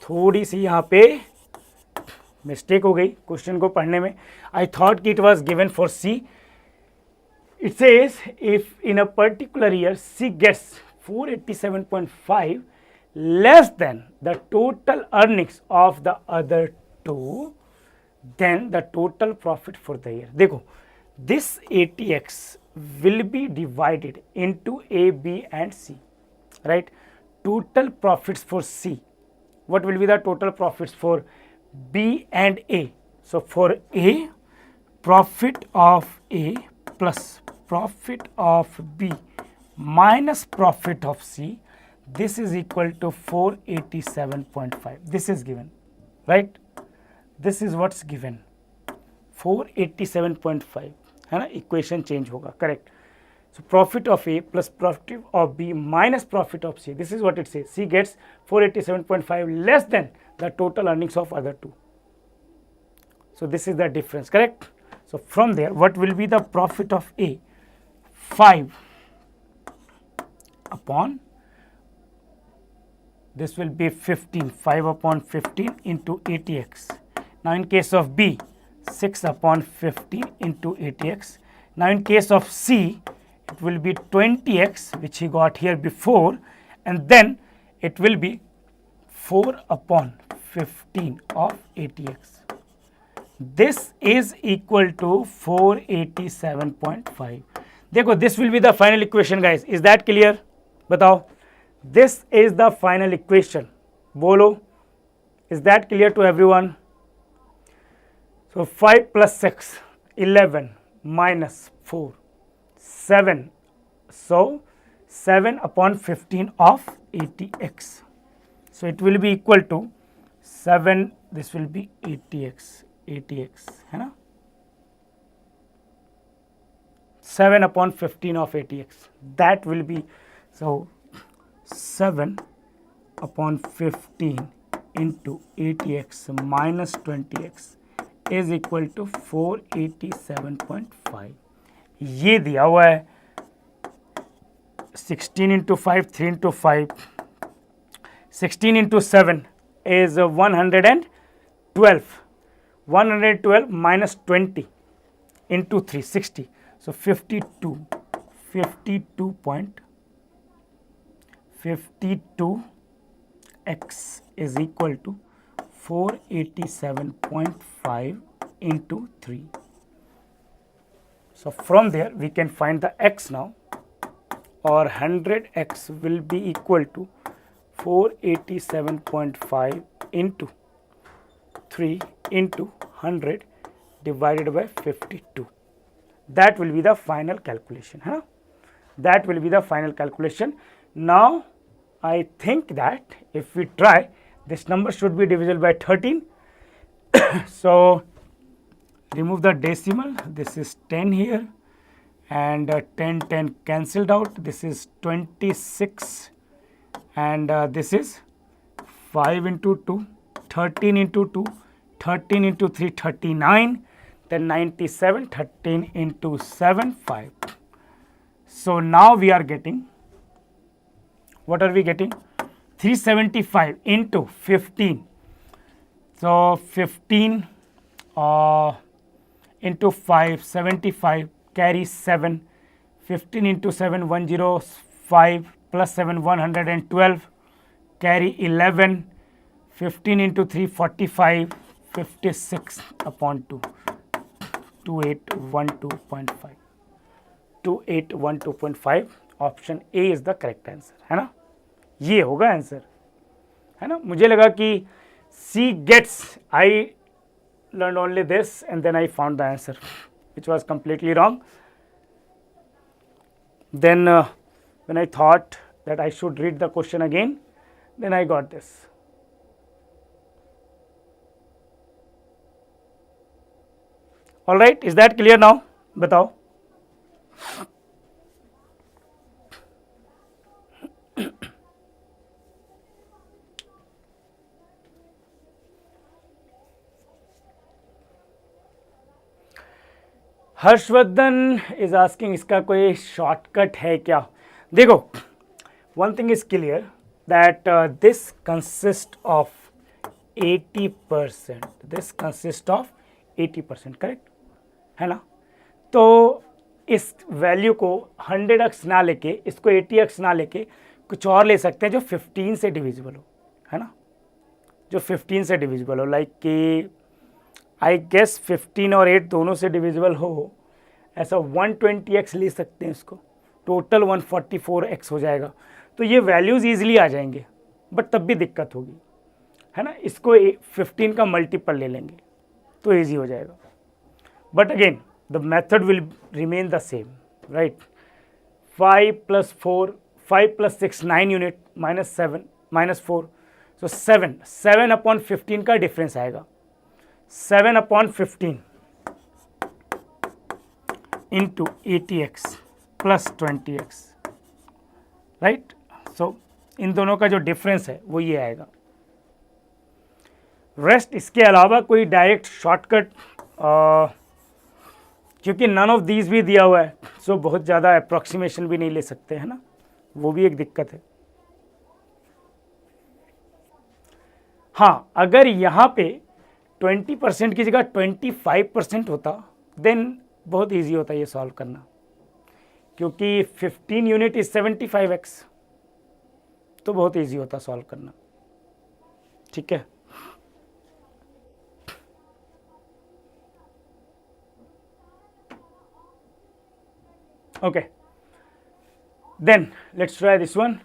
थोड़ी सी यहाँ पे mistake हो गई question को पढ़ने में. I thought कि it was given for C. It says if in a particular year C gets 487.5 less than the total earnings of the other two, then the total profit for the year. देखो, this ATX will be divided into A, B and C, right? Total profits for C. What will be the total profits for B and A? So for A, profit of A plus profit of B minus profit of C, this is equal to 487.5. This is given, right? This is what's given, 487.5 है ना. Equation change होगा, correct. So profit of A plus profit of B minus profit of C. This is what it says. C gets 487.5 less than the total earnings of other two. So this is the difference, correct? So from there, what will be the profit of A? 5 upon, this will be 15, 5 upon 15 into ATX. Now in case of B, 6 upon 15 into ATX. Now in case of C, it will be 20x, which he got here before, and then it will be 4 upon 15 of ATX. This is equal to 487.5. देखो, this will be the final equation, guys. Is that clear? बताओ. This is the final equation. बोलो. Is that clear to everyone? So 5 plus 6, 11 minus 4, 7. So 7 upon 15 of ATX. So it will be equal to 7. This will be ATX है ना, 7 upon 15 of ATX. That will be, so 7 upon 15 into ATX minus 20x is equal to 487.5. ये दिया हुआ है. 16 into 5, 3 into 5, 16 into 7 is 112. 112 minus 20 into 3, 60. So 52x is equal to 487.5 into 3. So from there we can find the x now, or 100x will be equal to 487.5 into 3 into 100 divided by 52. That will be the final calculation. Huh? That will be the final calculation. Now I think that if we try, this number should be divisible by 13. So remove the decimal. This is 10 here, and 10 cancelled out. This is 26, and this is 5 into 2, 13 into 2, 13 into 3, 39, then 97, 13 into 7, 5. So now we are getting, what are we getting? 375 into 15. So 15 into 5, 75, carry 7, 15 into 7, 105, plus 7, 112, carry 11, 15 into 3, 45, 56 upon 2, 2812.5. 2812.5. Option A is the correct answer, है ना. ये होगा answer, है ना. मुझे लगा कि C gets, I learned only this and then I found the answer, which was completely wrong. Then when I thought that I should read the question again. Then I got this. All right, is that clear now? बताओ. Harshvardhan is asking इसका कोई shortcut है क्या? देखो, one thing is clear that this consist of 80%. This consist of 80%, correct है ना? तो इस वैल्यू को 100x ना लेके, इसको 80x ना लेके कुछ और ले सकते हैं जो 15 से डिविजिबल हो, है ना? जो 15 से डिविजिबल हो, लाइक कि आई गेस 15 और 8 दोनों से डिविजिबल हो, ऐसा 120x ले सकते हैं इसको, टोटल 144x हो जाएगा. तो ये वैल्यूज़ ईजिली आ जाएंगे, बट तब भी दिक्कत होगी, है ना? इसको 15 का मल्टीपल ले लेंगे तो ईजी हो जाएगा. But again the method will remain the same, right? 5 + 4, 5 + 6 9 unit, -7 -4, so 7/15 का डिफरेंस आएगा. 7/15 into 80x plus 20x, right? So इन दोनों का जो डिफरेंस है वो ये आएगा. रेस्ट इसके अलावा कोई डायरेक्ट शॉर्टकट, क्योंकि नन ऑफ दीज भी दिया हुआ है, सो बहुत ज़्यादा अप्रॉक्सीमेशन भी नहीं ले सकते, है ना? वो भी एक दिक्कत है. हाँ, अगर यहाँ पे 20% की जगह 25% होता, देन बहुत इजी होता ये सॉल्व करना, क्योंकि 15 यूनिट इज 75x, तो बहुत इजी होता सॉल्व करना. ठीक है, okay, then let's try this one.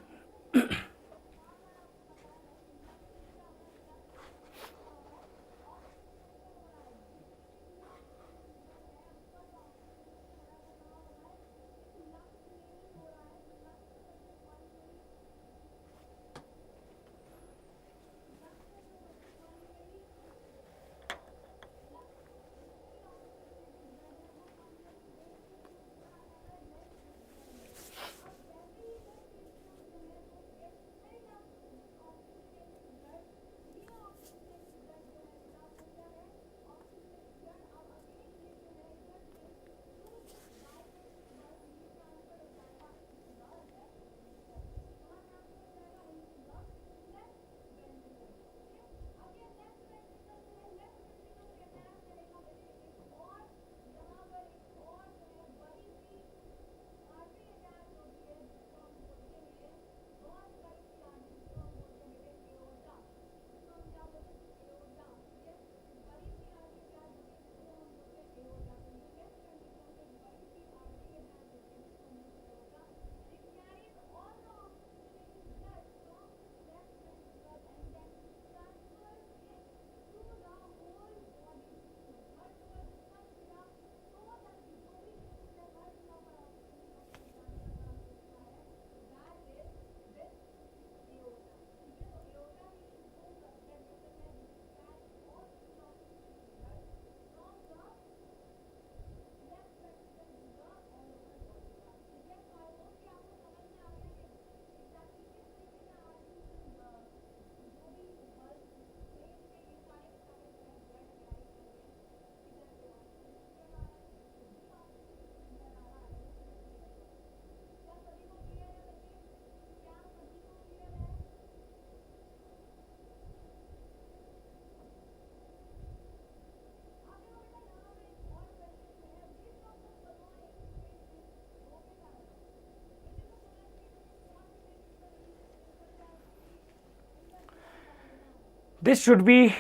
This should be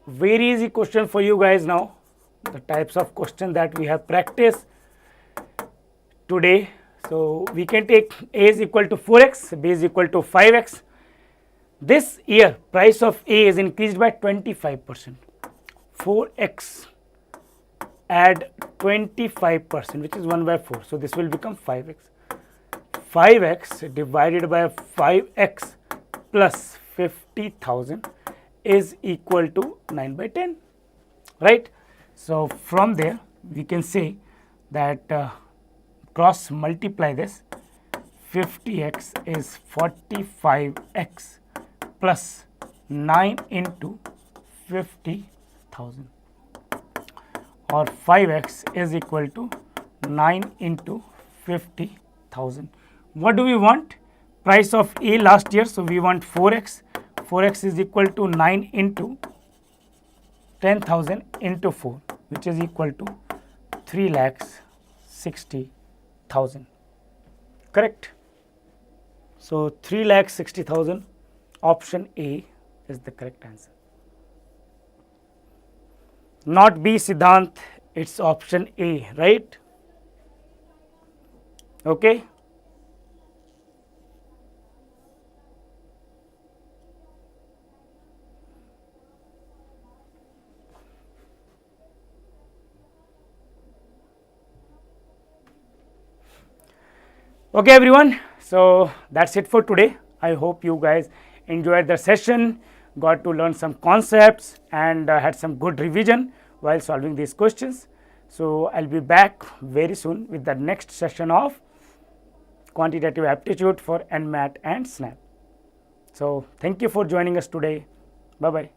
very easy question for you guys now. The types of question that we have practiced today. So we can take A is equal to 4x, B is equal to 5x. This year price of A is increased by 25%. 4x add 25%, which is 1/4. So this will become 5x. 5x divided by 5x plus 50,000 is equal to 9 by 10, right? So from there we can say that cross multiply this, 50x is 45x plus 9 into 50,000, or 5x is equal to 9 into 50,000. What do we want? Price of A last year, so we want 4x. 4x is equal to 9 into 10,000 into 4, which is equal to 3,60,000. Correct? So 3,60,000, option A is the correct answer. Not B, Siddhant, it's option A, right? Okay. Okay everyone, so that's it for today. I hope you guys enjoyed the session, got to learn some concepts and had some good revision while solving these questions. So I'll be back very soon with the next session of quantitative aptitude for NMAT and SNAP. So thank you for joining us today. Bye bye.